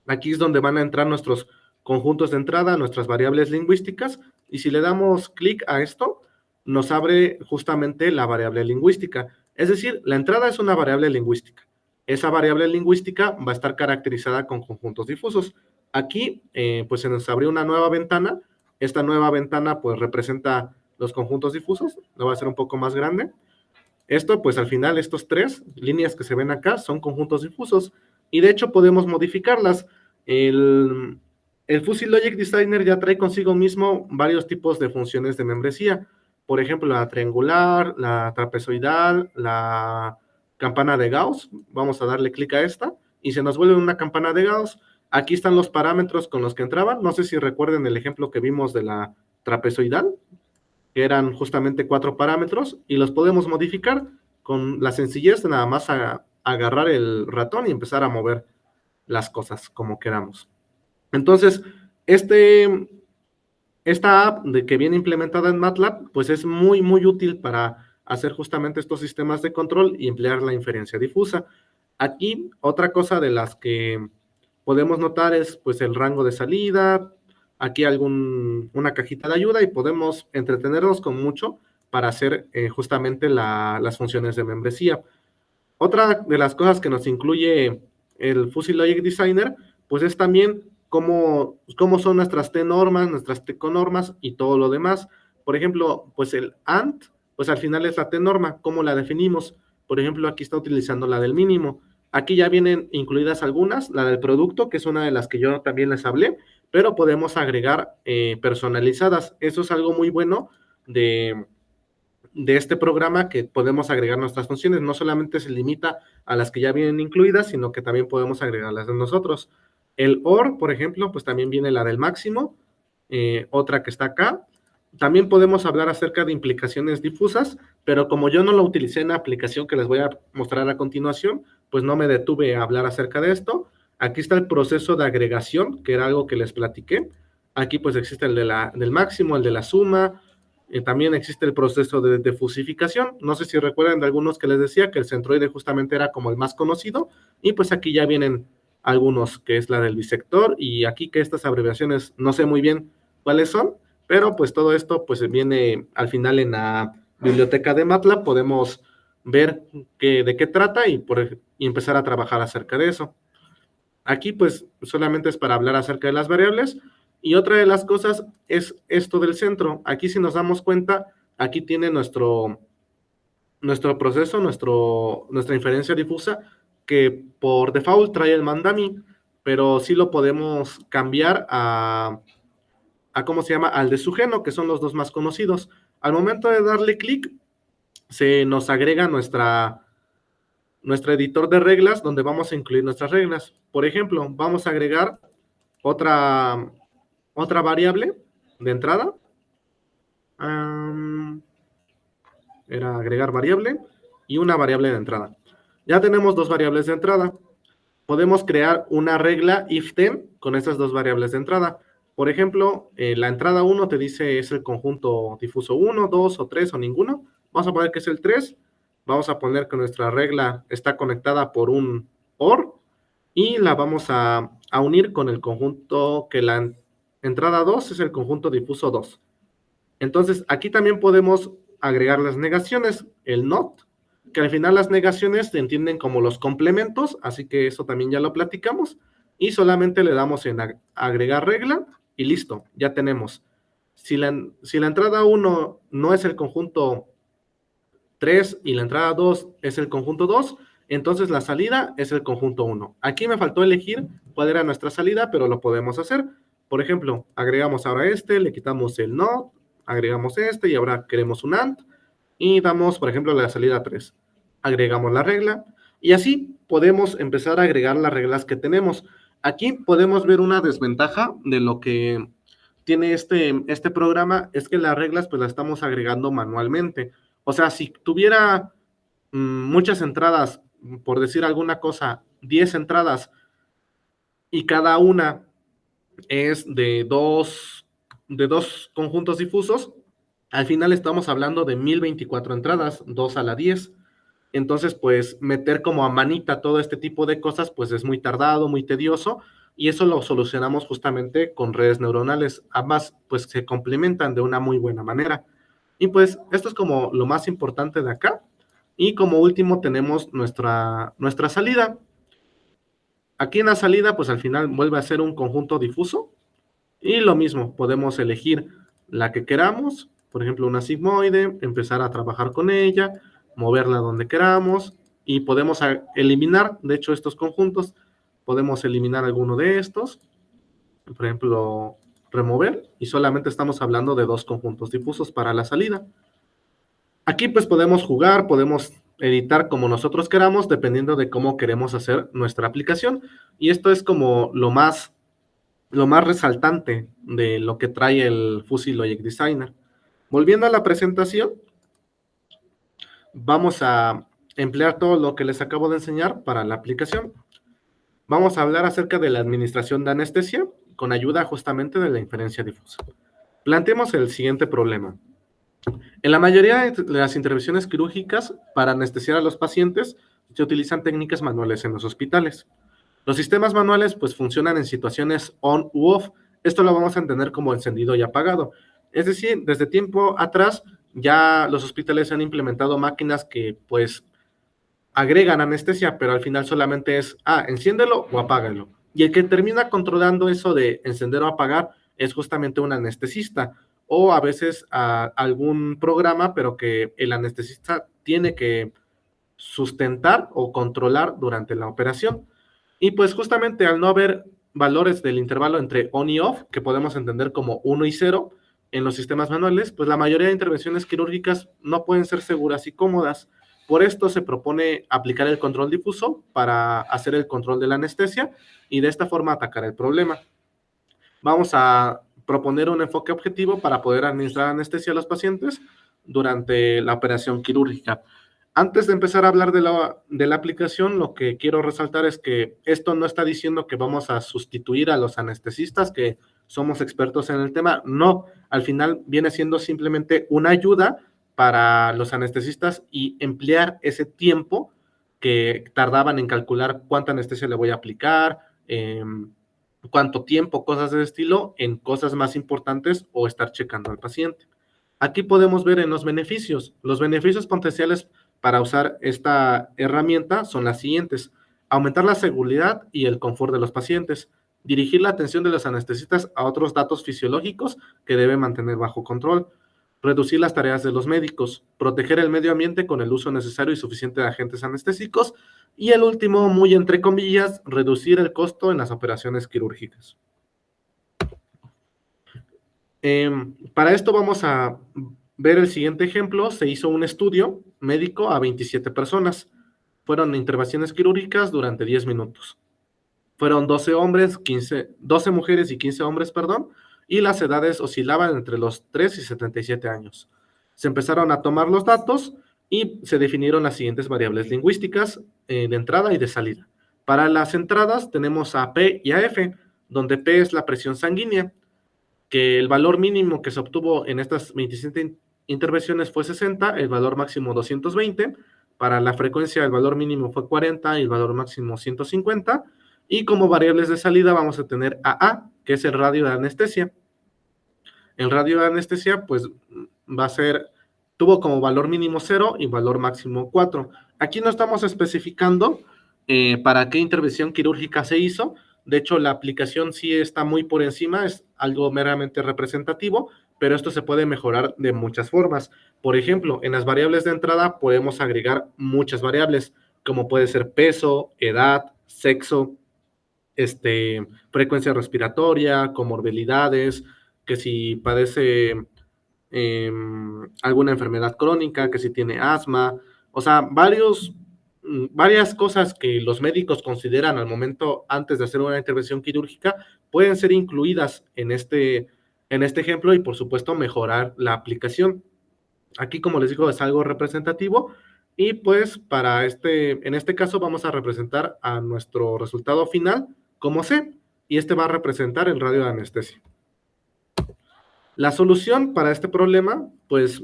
Aquí es donde van a entrar nuestros conjuntos de entrada, nuestras variables lingüísticas, y si le damos clic a esto, nos abre justamente la variable lingüística. Es decir, la entrada es una variable lingüística. Esa variable lingüística va a estar caracterizada con conjuntos difusos. Aquí, pues se nos abrió una nueva ventana. Esta nueva ventana, pues representa los conjuntos difusos. Lo voy a hacer un poco más grande. Esto, pues al final, estos 3 líneas que se ven acá son conjuntos difusos, y de hecho podemos modificarlas. El Fuzzy Logic Designer ya trae consigo mismo varios tipos de funciones de membresía. Por ejemplo, la triangular, la trapezoidal, la campana de Gauss. Vamos a darle clic a esta y se nos vuelve una campana de Gauss. Aquí están los parámetros con los que entraban. No sé si recuerden el ejemplo que vimos de la trapezoidal, que eran justamente 4 parámetros, y los podemos modificar con la sencillez de nada más agarrar el ratón y empezar a mover las cosas como queramos. Entonces, esta app de que viene implementada en MATLAB, pues es muy útil para hacer justamente estos sistemas de control y emplear la inferencia difusa. Aquí, otra cosa de las que podemos notar es pues el rango de salida, aquí una cajita de ayuda, y podemos entretenernos con mucho para hacer justamente las funciones de membresía. Otra de las cosas que nos incluye el Fuzzy Logic Designer, pues es también cómo son nuestras T-normas, nuestras T-conormas y todo lo demás. Por ejemplo, pues el AND, pues al final es la T-norma. ¿Cómo la definimos? Por ejemplo, aquí está utilizando la del mínimo. Aquí ya vienen incluidas algunas, la del producto, que es una de las que yo también les hablé, pero podemos agregar personalizadas. Eso es algo muy bueno de este programa, que podemos agregar nuestras funciones. No solamente se limita a las que ya vienen incluidas, sino que también podemos agregarlas de nosotros. El OR, por ejemplo, pues también viene la del máximo, otra que está acá. También podemos hablar acerca de implicaciones difusas, pero como yo no lo utilicé en la aplicación que les voy a mostrar a continuación, pues no me detuve a hablar acerca de esto. Aquí está el proceso de agregación, que era algo que les platiqué. Aquí pues existe el del máximo, el de la suma. También existe el proceso de fusificación. No sé si recuerdan de algunos que les decía que el centroide justamente era como el más conocido, y pues aquí ya vienen algunos, que es la del bisector, y aquí que estas abreviaciones no sé muy bien cuáles son, pero pues todo esto pues viene al final en la biblioteca de MATLAB. Podemos ver de qué trata y empezar a trabajar acerca de eso. Aquí pues solamente es para hablar acerca de las variables. Y otra de las cosas es esto del centro. Aquí, si nos damos cuenta, aquí tiene nuestro proceso, nuestra inferencia difusa, que por default trae el mandami, pero sí lo podemos cambiar a ¿cómo se llama? Al de Sugeno, que son los dos más conocidos. Al momento de darle clic, se nos agrega nuestro editor de reglas, donde vamos a incluir nuestras reglas. Por ejemplo, vamos a agregar otra variable de entrada. Era agregar variable y una variable de entrada. Ya tenemos 2 variables de entrada. Podemos crear una regla if-then con esas 2 variables de entrada. Por ejemplo, la entrada 1 te dice es el conjunto difuso 1, 2 o 3 o ninguno. Vamos a poner que es el 3. Vamos a poner que nuestra regla está conectada por un OR, y la vamos a unir con el conjunto, que la entrada 2 es el conjunto difuso 2. Entonces, aquí también podemos agregar las negaciones, el not, que al final las negaciones se entienden como los complementos, así que eso también ya lo platicamos, y solamente le damos en agregar regla, y listo, ya tenemos. Si la entrada 1 no es el conjunto 3 y la entrada 2 es el conjunto 2, Entonces la salida es el conjunto 1. Aquí me faltó elegir cuál era nuestra salida, pero lo podemos hacer. Por ejemplo, agregamos ahora le quitamos el NOT, agregamos y ahora queremos un AND y damos, por ejemplo, la salida 3. Agregamos la regla y así podemos empezar a agregar las reglas que tenemos. Aquí podemos ver una desventaja de lo que tiene este programa, es que las reglas pues las estamos agregando manualmente. O sea, si tuviera muchas entradas, por decir alguna cosa, 10 entradas y cada una es de dos conjuntos difusos, al final estamos hablando de 1024 entradas, 2 a la 10. Entonces, pues meter como a manita todo este tipo de cosas, pues es muy tardado, muy tedioso, y eso lo solucionamos justamente con redes neuronales. Ambas, pues se complementan de una muy buena manera. Y pues esto es como lo más importante de acá. Y como último tenemos nuestra salida. Aquí en la salida, pues al final vuelve a ser un conjunto difuso. Y lo mismo, podemos elegir la que queramos, por ejemplo una sigmoide, empezar a trabajar con ella, moverla donde queramos y podemos eliminar, de hecho, estos conjuntos. Podemos eliminar alguno de estos, por ejemplo, remover, y solamente estamos hablando de 2 conjuntos difusos para la salida. Aquí pues podemos jugar, podemos editar como nosotros queramos, dependiendo de cómo queremos hacer nuestra aplicación, y esto es como lo más resaltante de lo que trae el Fuzzy Logic Designer. Volviendo a la presentación, vamos a emplear todo lo que les acabo de enseñar para la aplicación. Vamos a hablar acerca de la administración de anestesia con ayuda justamente de la inferencia difusa. Planteemos el siguiente problema. En la mayoría de las intervenciones quirúrgicas para anestesiar a los pacientes se utilizan técnicas manuales en los hospitales. Los sistemas manuales pues funcionan en situaciones on u off. Esto lo vamos a entender como encendido y apagado. Es decir, desde tiempo atrás ya los hospitales han implementado máquinas que pues agregan anestesia, pero al final solamente es, enciéndelo o apágalo. Y el que termina controlando eso de encender o apagar es justamente un anestesista o a veces algún programa, pero que el anestesista tiene que sustentar o controlar durante la operación. Y pues justamente al no haber valores del intervalo entre on y off, que podemos entender como 1 y 0 en los sistemas manuales, pues la mayoría de intervenciones quirúrgicas no pueden ser seguras y cómodas. Por esto se propone aplicar el control difuso para hacer el control de la anestesia y de esta forma atacar el problema. Vamos a proponer un enfoque objetivo para poder administrar anestesia a los pacientes durante la operación quirúrgica. Antes de empezar a hablar de la aplicación, lo que quiero resaltar es que esto no está diciendo que vamos a sustituir a los anestesistas, que somos expertos en el tema. No, al final viene siendo simplemente una ayuda para los anestesistas y emplear ese tiempo que tardaban en calcular cuánta anestesia le voy a aplicar, cuánto tiempo, cosas de ese estilo, en cosas más importantes o estar checando al paciente. Aquí podemos ver en los beneficios potenciales para usar esta herramienta son las siguientes: aumentar la seguridad y el confort de los pacientes, dirigir la atención de los anestesistas a otros datos fisiológicos que deben mantener bajo control, reducir las tareas de los médicos, proteger el medio ambiente con el uso necesario y suficiente de agentes anestésicos, y el último, muy entre comillas, reducir el costo en las operaciones quirúrgicas. Para esto vamos a ver el siguiente ejemplo. Se hizo un estudio médico a 27 personas. Fueron intervenciones quirúrgicas durante 10 minutos. Fueron 12 mujeres y 15 hombres, y las edades oscilaban entre los 3 y 77 años. Se empezaron a tomar los datos y se definieron las siguientes variables lingüísticas de entrada y de salida. Para las entradas tenemos a P y a F, donde P es la presión sanguínea, que el valor mínimo que se obtuvo en estas 27 intervenciones fue 60, el valor máximo 220, para la frecuencia el valor mínimo fue 40 y el valor máximo 150, y como variables de salida vamos a tener a A, que es el radio de anestesia. El radio de anestesia pues tuvo como valor mínimo 0 y valor máximo 4. Aquí no estamos especificando para qué intervención quirúrgica se hizo. De hecho, la aplicación sí está muy por encima, es algo meramente representativo, pero esto se puede mejorar de muchas formas. Por ejemplo, en las variables de entrada podemos agregar muchas variables, como puede ser peso, edad, sexo, frecuencia respiratoria, comorbilidades, que si padece alguna enfermedad crónica, que si tiene asma, o sea, varias cosas que los médicos consideran al momento antes de hacer una intervención quirúrgica pueden ser incluidas en este ejemplo y por supuesto mejorar la aplicación. Aquí, como les digo, es algo representativo y pues en este caso vamos a representar a nuestro resultado final como C y va a representar el radio de anestesia. La solución para este problema, pues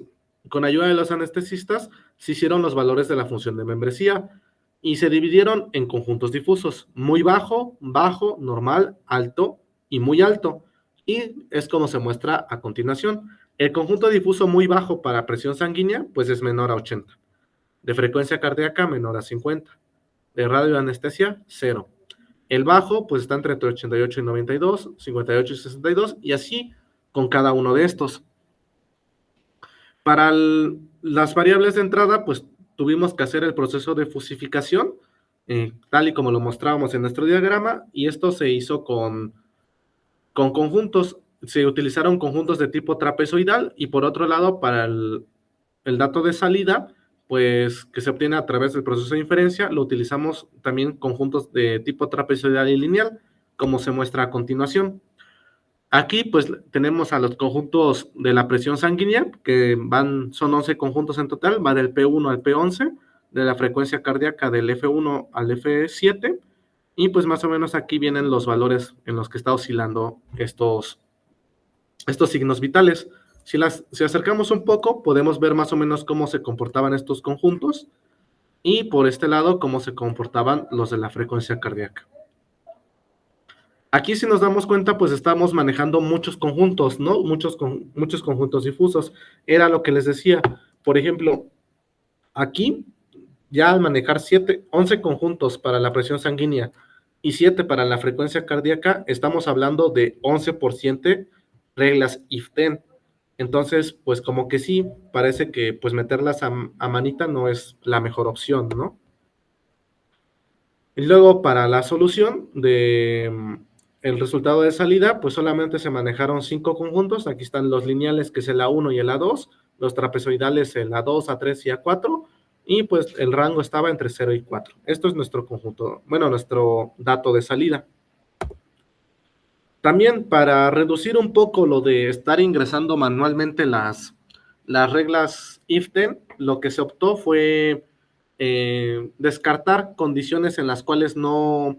con ayuda de los anestesistas, se hicieron los valores de la función de membresía y se dividieron en conjuntos difusos, muy bajo, bajo, normal, alto y muy alto. Y es como se muestra a continuación. El conjunto difuso muy bajo para presión sanguínea, pues es menor a 80. De frecuencia cardíaca, menor a 50. De radio de anestesia, 0. El bajo, pues está entre 88 y 92, 58 y 62, y así con cada uno de estos. Para las variables de entrada, pues tuvimos que hacer el proceso de fusificación, tal y como lo mostrábamos en nuestro diagrama, y esto se hizo con conjuntos. Se utilizaron conjuntos de tipo trapezoidal, y por otro lado, para el dato de salida, pues que se obtiene a través del proceso de inferencia, lo utilizamos también conjuntos de tipo trapezoidal y lineal, como se muestra a continuación. Aquí pues tenemos a los conjuntos de la presión sanguínea, que son 11 conjuntos en total, va del P1 al P11, de la frecuencia cardíaca del F1 al F7, y pues más o menos aquí vienen los valores en los que está oscilando estos signos vitales. Si acercamos un poco, podemos ver más o menos cómo se comportaban estos conjuntos, y por este lado cómo se comportaban los de la frecuencia cardíaca. Aquí si nos damos cuenta, pues estamos manejando muchos conjuntos, ¿no? Muchos conjuntos difusos. Era lo que les decía. Por ejemplo, aquí, ya al manejar 11 conjuntos para la presión sanguínea y 7 para la frecuencia cardíaca, estamos hablando de 11% reglas IF-10. Entonces, pues como que sí, parece que pues meterlas a manita no es la mejor opción, ¿no? Y luego para la solución el resultado de salida, pues solamente se manejaron 5 conjuntos. Aquí están los lineales, que es el A1 y el A2, los trapezoidales, el A2, A3 y A4, y pues el rango estaba entre 0 y 4. Esto es nuestro conjunto, nuestro dato de salida. También para reducir un poco lo de estar ingresando manualmente las reglas IF-10, lo que se optó fue descartar condiciones en las cuales no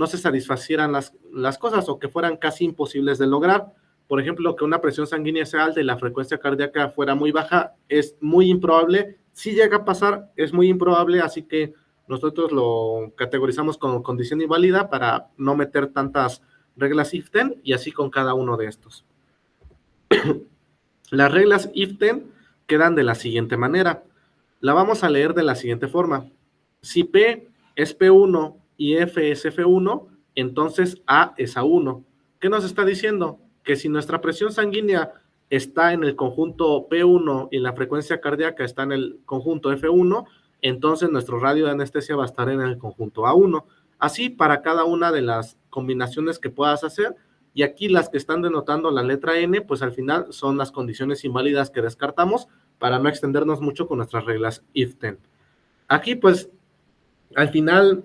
se satisfacieran las cosas o que fueran casi imposibles de lograr. Por ejemplo, que una presión sanguínea sea alta y la frecuencia cardíaca fuera muy baja, es muy improbable. Si llega a pasar, es muy improbable, así que nosotros lo categorizamos como condición inválida para no meter tantas reglas IF-10, y así con cada uno de estos. Las reglas IF-10 quedan de la siguiente manera. La vamos a leer de la siguiente forma. Si P es P1 y F es F1, entonces A es A1. ¿Qué nos está diciendo? Que si nuestra presión sanguínea está en el conjunto P1 y la frecuencia cardíaca está en el conjunto F1, entonces nuestro radio de anestesia va a estar en el conjunto A1. Así para cada una de las combinaciones que puedas hacer, y aquí las que están denotando la letra N, pues al final son las condiciones inválidas que descartamos para no extendernos mucho con nuestras reglas IF-10. Aquí pues al final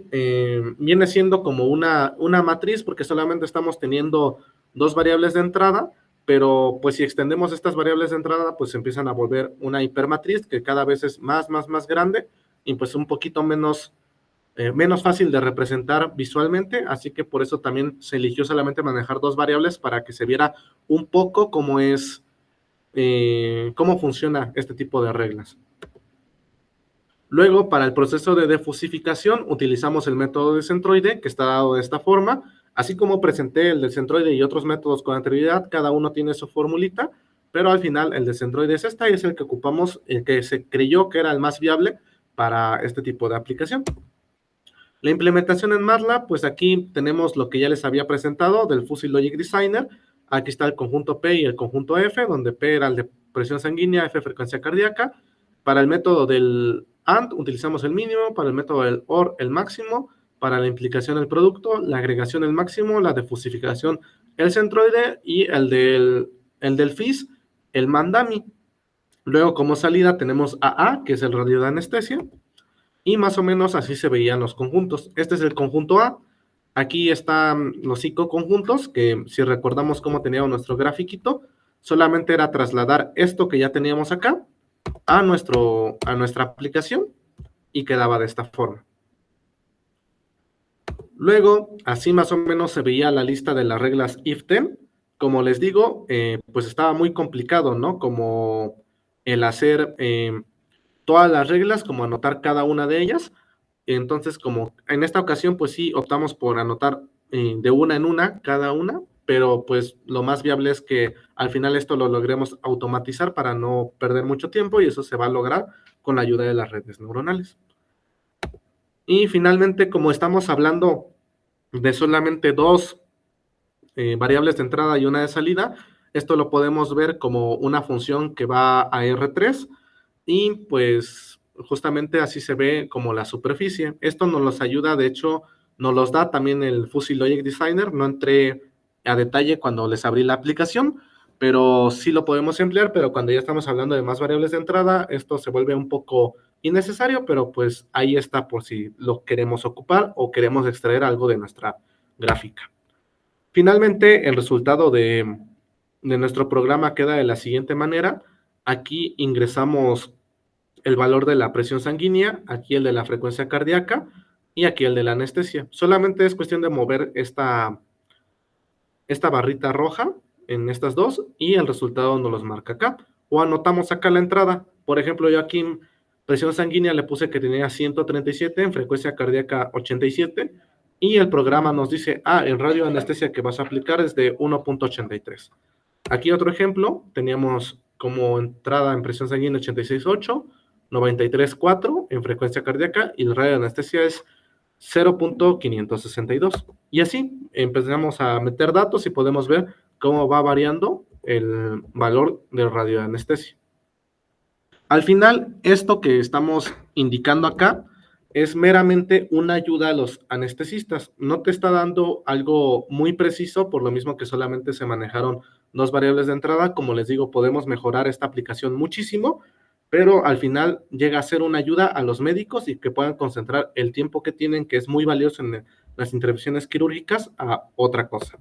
viene siendo como una matriz, porque solamente estamos teniendo 2 variables de entrada, pero pues si extendemos estas variables de entrada, pues se empiezan a volver una hipermatriz que cada vez es más grande y pues un poquito menos fácil de representar visualmente, así que por eso también se eligió solamente manejar 2 variables para que se viera un poco cómo funciona este tipo de reglas. Luego, para el proceso de defusificación, utilizamos el método de centroide, que está dado de esta forma. Así como presenté el del centroide y otros métodos con anterioridad, cada uno tiene su formulita, pero al final el de centroide es esta y es el que ocupamos, el que se creyó que era el más viable para este tipo de aplicación. La implementación en MATLAB, pues aquí tenemos lo que ya les había presentado del Fuzzy Logic Designer. Aquí está el conjunto P y el conjunto F, donde P era el de presión sanguínea, F frecuencia cardíaca. Para el método del AND utilizamos el mínimo, para el método del OR el máximo, para la implicación el producto, la agregación el máximo, la defusificación el centroide y el del FIS el mandami. Luego como salida tenemos AA, que es el radio de anestesia, y más o menos así se veían los conjuntos. Este es el conjunto A. Aquí están los 5 conjuntos, que si recordamos cómo teníamos nuestro grafiquito, solamente era trasladar esto que ya teníamos acá a nuestra aplicación y quedaba de esta forma. Luego, así más o menos se veía la lista de las reglas if-then. Como les digo, pues estaba muy complicado, ¿no? Como el hacer todas las reglas, como anotar cada una de ellas. Entonces, como en esta ocasión, pues sí, optamos por anotar de una en una, cada una, pero pues lo más viable es que al final esto lo logremos automatizar para no perder mucho tiempo y eso se va a lograr con la ayuda de las redes neuronales. Y finalmente, como estamos hablando de solamente 2 variables de entrada y una de salida, esto lo podemos ver como una función que va a R3 y pues justamente así se ve como la superficie. Esto nos los ayuda, de hecho, nos los da también el Fuzzy Logic Designer. No entré a detalle cuando les abrí la aplicación, pero sí lo podemos emplear, pero cuando ya estamos hablando de más variables de entrada, esto se vuelve un poco innecesario, pero pues ahí está por si lo queremos ocupar o queremos extraer algo de nuestra gráfica. Finalmente, el resultado de nuestro programa queda de la siguiente manera. Aquí ingresamos el valor de la presión sanguínea, aquí el de la frecuencia cardíaca y aquí el de la anestesia. Solamente es cuestión de mover esta barrita roja en estas dos y el resultado nos los marca acá. O anotamos acá la entrada. Por ejemplo, yo aquí en presión sanguínea le puse que tenía 137, en frecuencia cardíaca 87 y el programa nos dice, el radio de anestesia que vas a aplicar es de 1.83. Aquí otro ejemplo, teníamos como entrada en presión sanguínea 86.8, 93.4 en frecuencia cardíaca y el radio de anestesia es 0.562. Y así empezamos a meter datos y podemos ver cómo va variando el valor del radio de anestesia. Al final, esto que estamos indicando acá es meramente una ayuda a los anestesistas. No te está dando algo muy preciso, por lo mismo que solamente se manejaron 2 variables de entrada. Como les digo, podemos mejorar esta aplicación muchísimo, pero al final llega a ser una ayuda a los médicos y que puedan concentrar el tiempo que tienen, que es muy valioso en las intervenciones quirúrgicas, a otra cosa.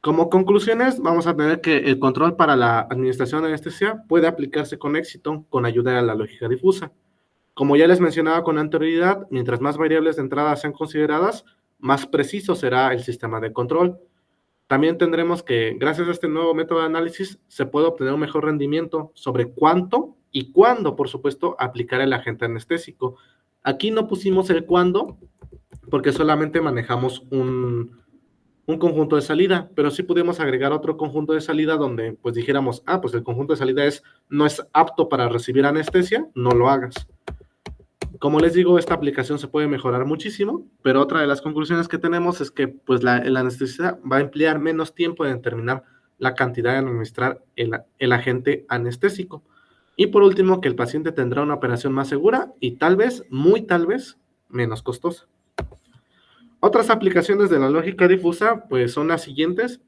Como conclusiones, vamos a tener que el control para la administración de anestesia puede aplicarse con éxito con ayuda de la lógica difusa. Como ya les mencionaba con anterioridad, mientras más variables de entrada sean consideradas, más preciso será el sistema de control. También tendremos que, gracias a este nuevo método de análisis, se puede obtener un mejor rendimiento sobre cuánto y cuándo, por supuesto, aplicar el agente anestésico. Aquí no pusimos el cuándo, porque solamente manejamos un conjunto de salida, pero sí pudimos agregar otro conjunto de salida donde pues dijéramos, pues el conjunto de salida no es apto para recibir anestesia, no lo hagas. Como les digo, esta aplicación se puede mejorar muchísimo, pero otra de las conclusiones que tenemos es que pues el anestesista va a emplear menos tiempo en determinar la cantidad de administrar el agente anestésico. Y por último, que el paciente tendrá una operación más segura y tal vez, muy tal vez, menos costosa. Otras aplicaciones de la lógica difusa pues son las siguientes,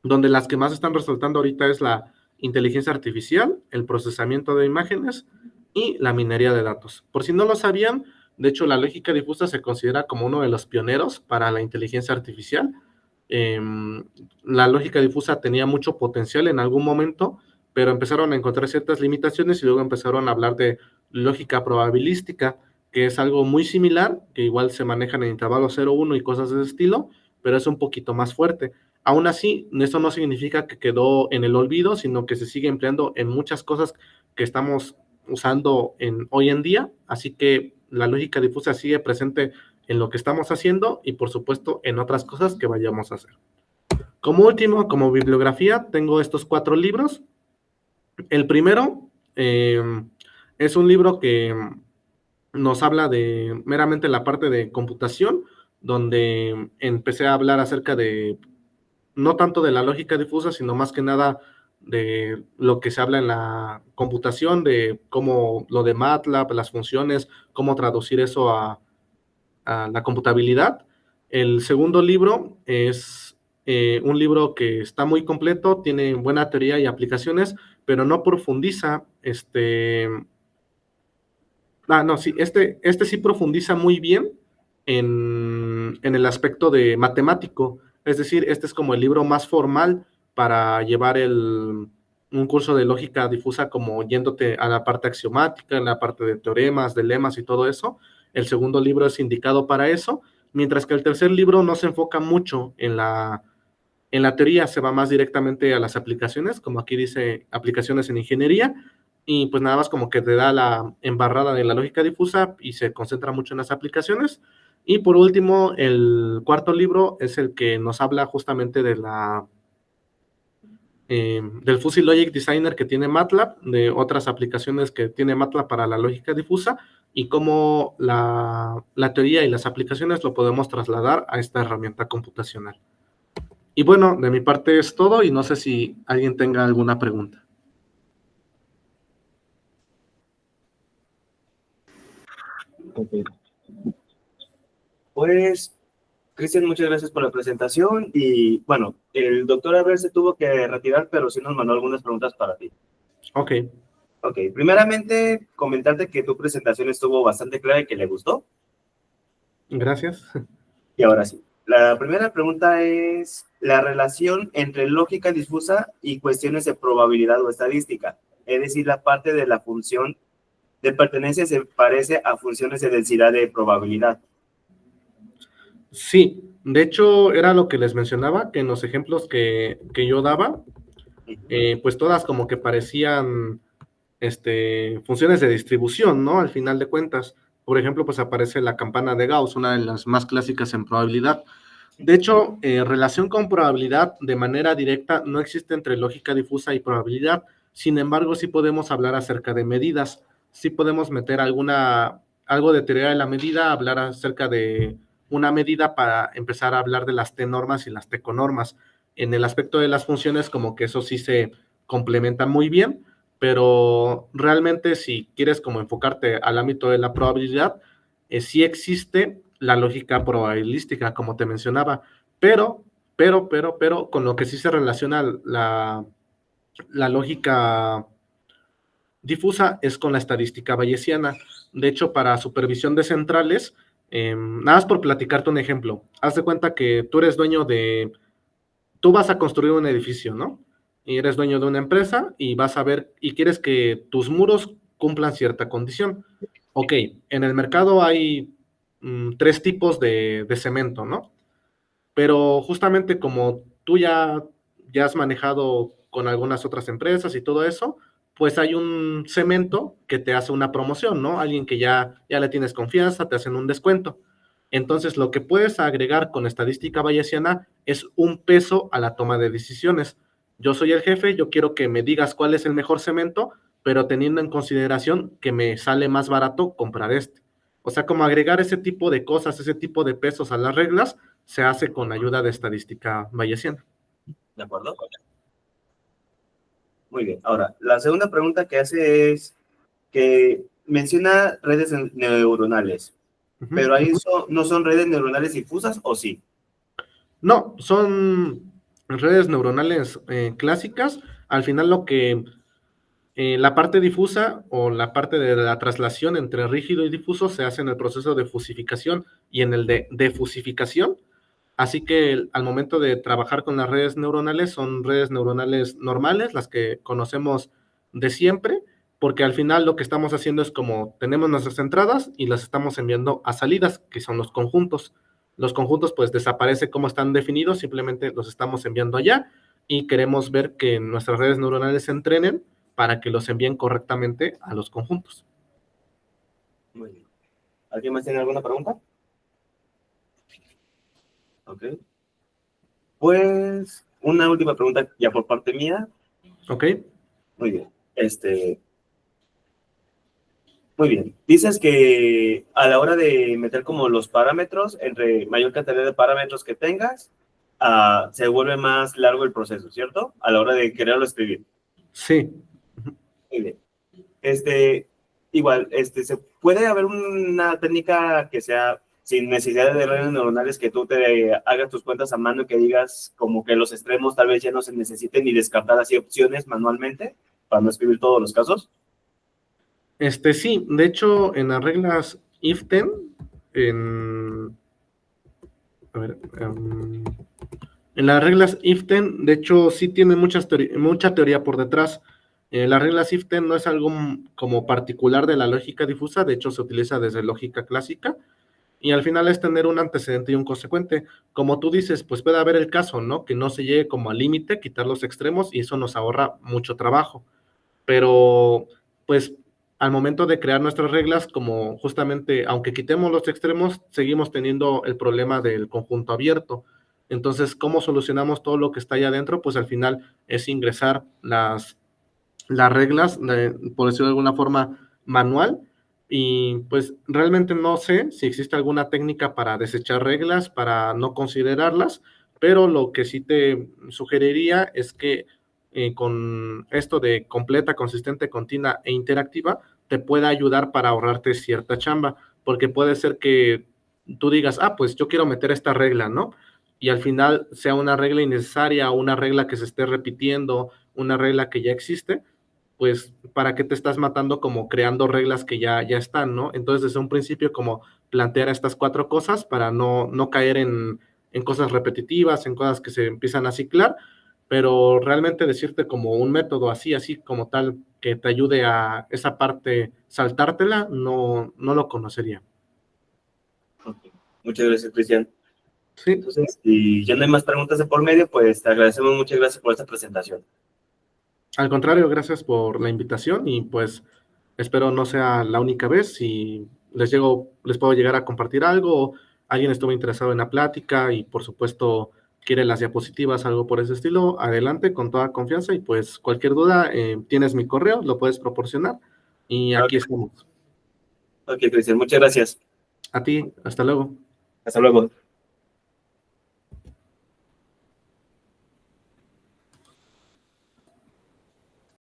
donde las que más están resaltando ahorita es la inteligencia artificial, el procesamiento de imágenes y la minería de datos. Por si no lo sabían, de hecho la lógica difusa se considera como uno de los pioneros para la inteligencia artificial. La lógica difusa tenía mucho potencial en algún momento, pero empezaron a encontrar ciertas limitaciones y luego empezaron a hablar de lógica probabilística, que es algo muy similar, que igual se manejan en intervalos 0,1 y cosas de ese estilo, pero es un poquito más fuerte. Aún así, esto no significa que quedó en el olvido, sino que se sigue empleando en muchas cosas que estamos usando hoy en día, así que la lógica difusa sigue presente en lo que estamos haciendo y por supuesto en otras cosas que vayamos a hacer. Como último, como bibliografía, tengo estos 4 libros. El primero es un libro que nos habla de meramente la parte de computación, donde empecé a hablar acerca de, no tanto de la lógica difusa, sino más que nada de lo que se habla en la computación, de cómo lo de MATLAB, las funciones, cómo traducir eso a la computabilidad. El segundo libro es un libro que está muy completo, tiene buena teoría y aplicaciones, pero no profundiza, sí, este sí profundiza muy bien en el aspecto de matemático, es decir, este es como el libro más formal para llevar un curso de lógica difusa, como yéndote a la parte axiomática, en la parte de teoremas, de lemas y todo eso. El segundo libro es indicado para eso, mientras que el tercer libro no se enfoca mucho en la teoría, se va más directamente a las aplicaciones, como aquí dice aplicaciones en ingeniería, y pues nada más como que te da la embarrada de la lógica difusa y se concentra mucho en las aplicaciones. Y por último, el cuarto libro es el que nos habla justamente del Fuzzy Logic Designer que tiene MATLAB, de otras aplicaciones que tiene MATLAB para la lógica difusa y cómo la teoría y las aplicaciones lo podemos trasladar a esta herramienta computacional. Y bueno, de mi parte es todo y no sé si alguien tenga alguna pregunta. Ok. Pues, Cristian, muchas gracias por la presentación y bueno, el doctor Abel se tuvo que retirar, pero sí nos mandó algunas preguntas para ti. Ok. Ok, primeramente, comentarte que tu presentación estuvo bastante clara y que le gustó. Gracias. Y ahora sí, la primera pregunta es la relación entre lógica difusa y cuestiones de probabilidad o estadística. Es decir, la parte de la función de pertenencia se parece a funciones de densidad de probabilidad. Sí, de hecho era lo que les mencionaba, que en los ejemplos que yo daba, pues todas como que parecían funciones de distribución, ¿no? Al final de cuentas, por ejemplo, pues aparece la campana de Gauss, una de las más clásicas en probabilidad. De hecho, relación con probabilidad de manera directa no existe entre lógica difusa y probabilidad. Sin embargo, sí podemos hablar acerca de medidas. Sí podemos meter algo de teoría de la medida, hablar acerca de una medida para empezar a hablar de las T-normas y las T-conormas. En el aspecto de las funciones, como que eso sí se complementa muy bien, pero realmente si quieres como enfocarte al ámbito de la probabilidad, sí existe la lógica probabilística, como te mencionaba, pero, con lo que sí se relaciona la lógica difusa es con la estadística bayesiana. De hecho, para supervisión de centrales, nada más por platicarte un ejemplo, haz de cuenta que tú eres dueño tú vas a construir un edificio, ¿no? Y eres dueño de una empresa y vas a ver y quieres que tus muros cumplan cierta condición. Ok, en el mercado hay 3 tipos de cemento, ¿no? Pero justamente como tú ya has manejado con algunas otras empresas y todo eso, pues hay un cemento que te hace una promoción, ¿no? Alguien que ya le tienes confianza, te hacen un descuento. Entonces, lo que puedes agregar con estadística bayesiana es un peso a la toma de decisiones. Yo soy el jefe, yo quiero que me digas cuál es el mejor cemento, pero teniendo en consideración que me sale más barato comprar este. O sea, como agregar ese tipo de cosas, ese tipo de pesos a las reglas, se hace con ayuda de estadística bayesiana. ¿De acuerdo? Muy bien. Ahora, la segunda pregunta que hace es que menciona redes neuronales, pero ahí no son redes neuronales difusas, ¿o sí? No, son redes neuronales clásicas. Al final la parte difusa o la parte de la traslación entre rígido y difuso se hace en el proceso de fusificación y en el de defusificación. Así que al momento de trabajar con las redes neuronales, son redes neuronales normales, las que conocemos de siempre, porque al final lo que estamos haciendo es como tenemos nuestras entradas y las estamos enviando a salidas, que son los conjuntos. Los conjuntos pues desaparece como están definidos, simplemente los estamos enviando allá y queremos ver que nuestras redes neuronales se entrenen para que los envíen correctamente a los conjuntos. Muy bien. ¿Alguien más tiene alguna pregunta? Ok. Pues una última pregunta ya por parte mía. ¿Ok? Muy bien. Muy bien. Dices que a la hora de meter como los parámetros, entre mayor cantidad de parámetros que tengas, se vuelve más largo el proceso, ¿cierto? A la hora de quererlo escribir. Sí. Muy bien. Igual, se puede haber una técnica que sea sin necesidad de redes neuronales, que tú te hagas tus cuentas a mano y que digas como que los extremos tal vez ya no se necesiten y descartar así opciones manualmente para no escribir todos los casos. Sí, de hecho, en las reglas if-then, en las reglas if-then, de hecho, sí tiene mucha teoría por detrás. Las reglas if-then no es algo como particular de la lógica difusa, de hecho, se utiliza desde lógica clásica, y al final es tener un antecedente y un consecuente. Como tú dices, pues puede haber el caso, ¿no? Que no se llegue como al límite, quitar los extremos, y eso nos ahorra mucho trabajo. Pero, pues, al momento de crear nuestras reglas, como justamente, aunque quitemos los extremos, seguimos teniendo el problema del conjunto abierto. Entonces, ¿cómo solucionamos todo lo que está ahí adentro? Pues al final es ingresar las reglas, por decirlo de alguna forma, manual. Y pues realmente no sé si existe alguna técnica para desechar reglas, para no considerarlas, pero lo que sí te sugeriría es que con esto de completa, consistente, continua e interactiva, te pueda ayudar para ahorrarte cierta chamba, porque puede ser que tú digas, pues yo quiero meter esta regla, ¿no? Y al final sea una regla innecesaria, una regla que se esté repitiendo, una regla que ya existe, pues, ¿para qué te estás matando como creando reglas que ya están, ¿no? Entonces, desde un principio, como plantear estas 4 cosas para no caer en cosas repetitivas, en cosas que se empiezan a ciclar, pero realmente decirte como un método así como tal, que te ayude a esa parte, saltártela, no lo conocería. Okay. Muchas gracias, Cristian. Sí. Entonces, si ya no hay más preguntas de por medio, pues te agradecemos, muchas gracias por esta presentación. Al contrario, gracias por la invitación y pues espero no sea la única vez. Si les puedo llegar a compartir algo, alguien estuvo interesado en la plática y por supuesto quiere las diapositivas, algo por ese estilo, adelante con toda confianza y pues cualquier duda, tienes mi correo, lo puedes proporcionar y aquí estamos. Ok, Cristian, muchas gracias. A ti, hasta luego. Hasta luego.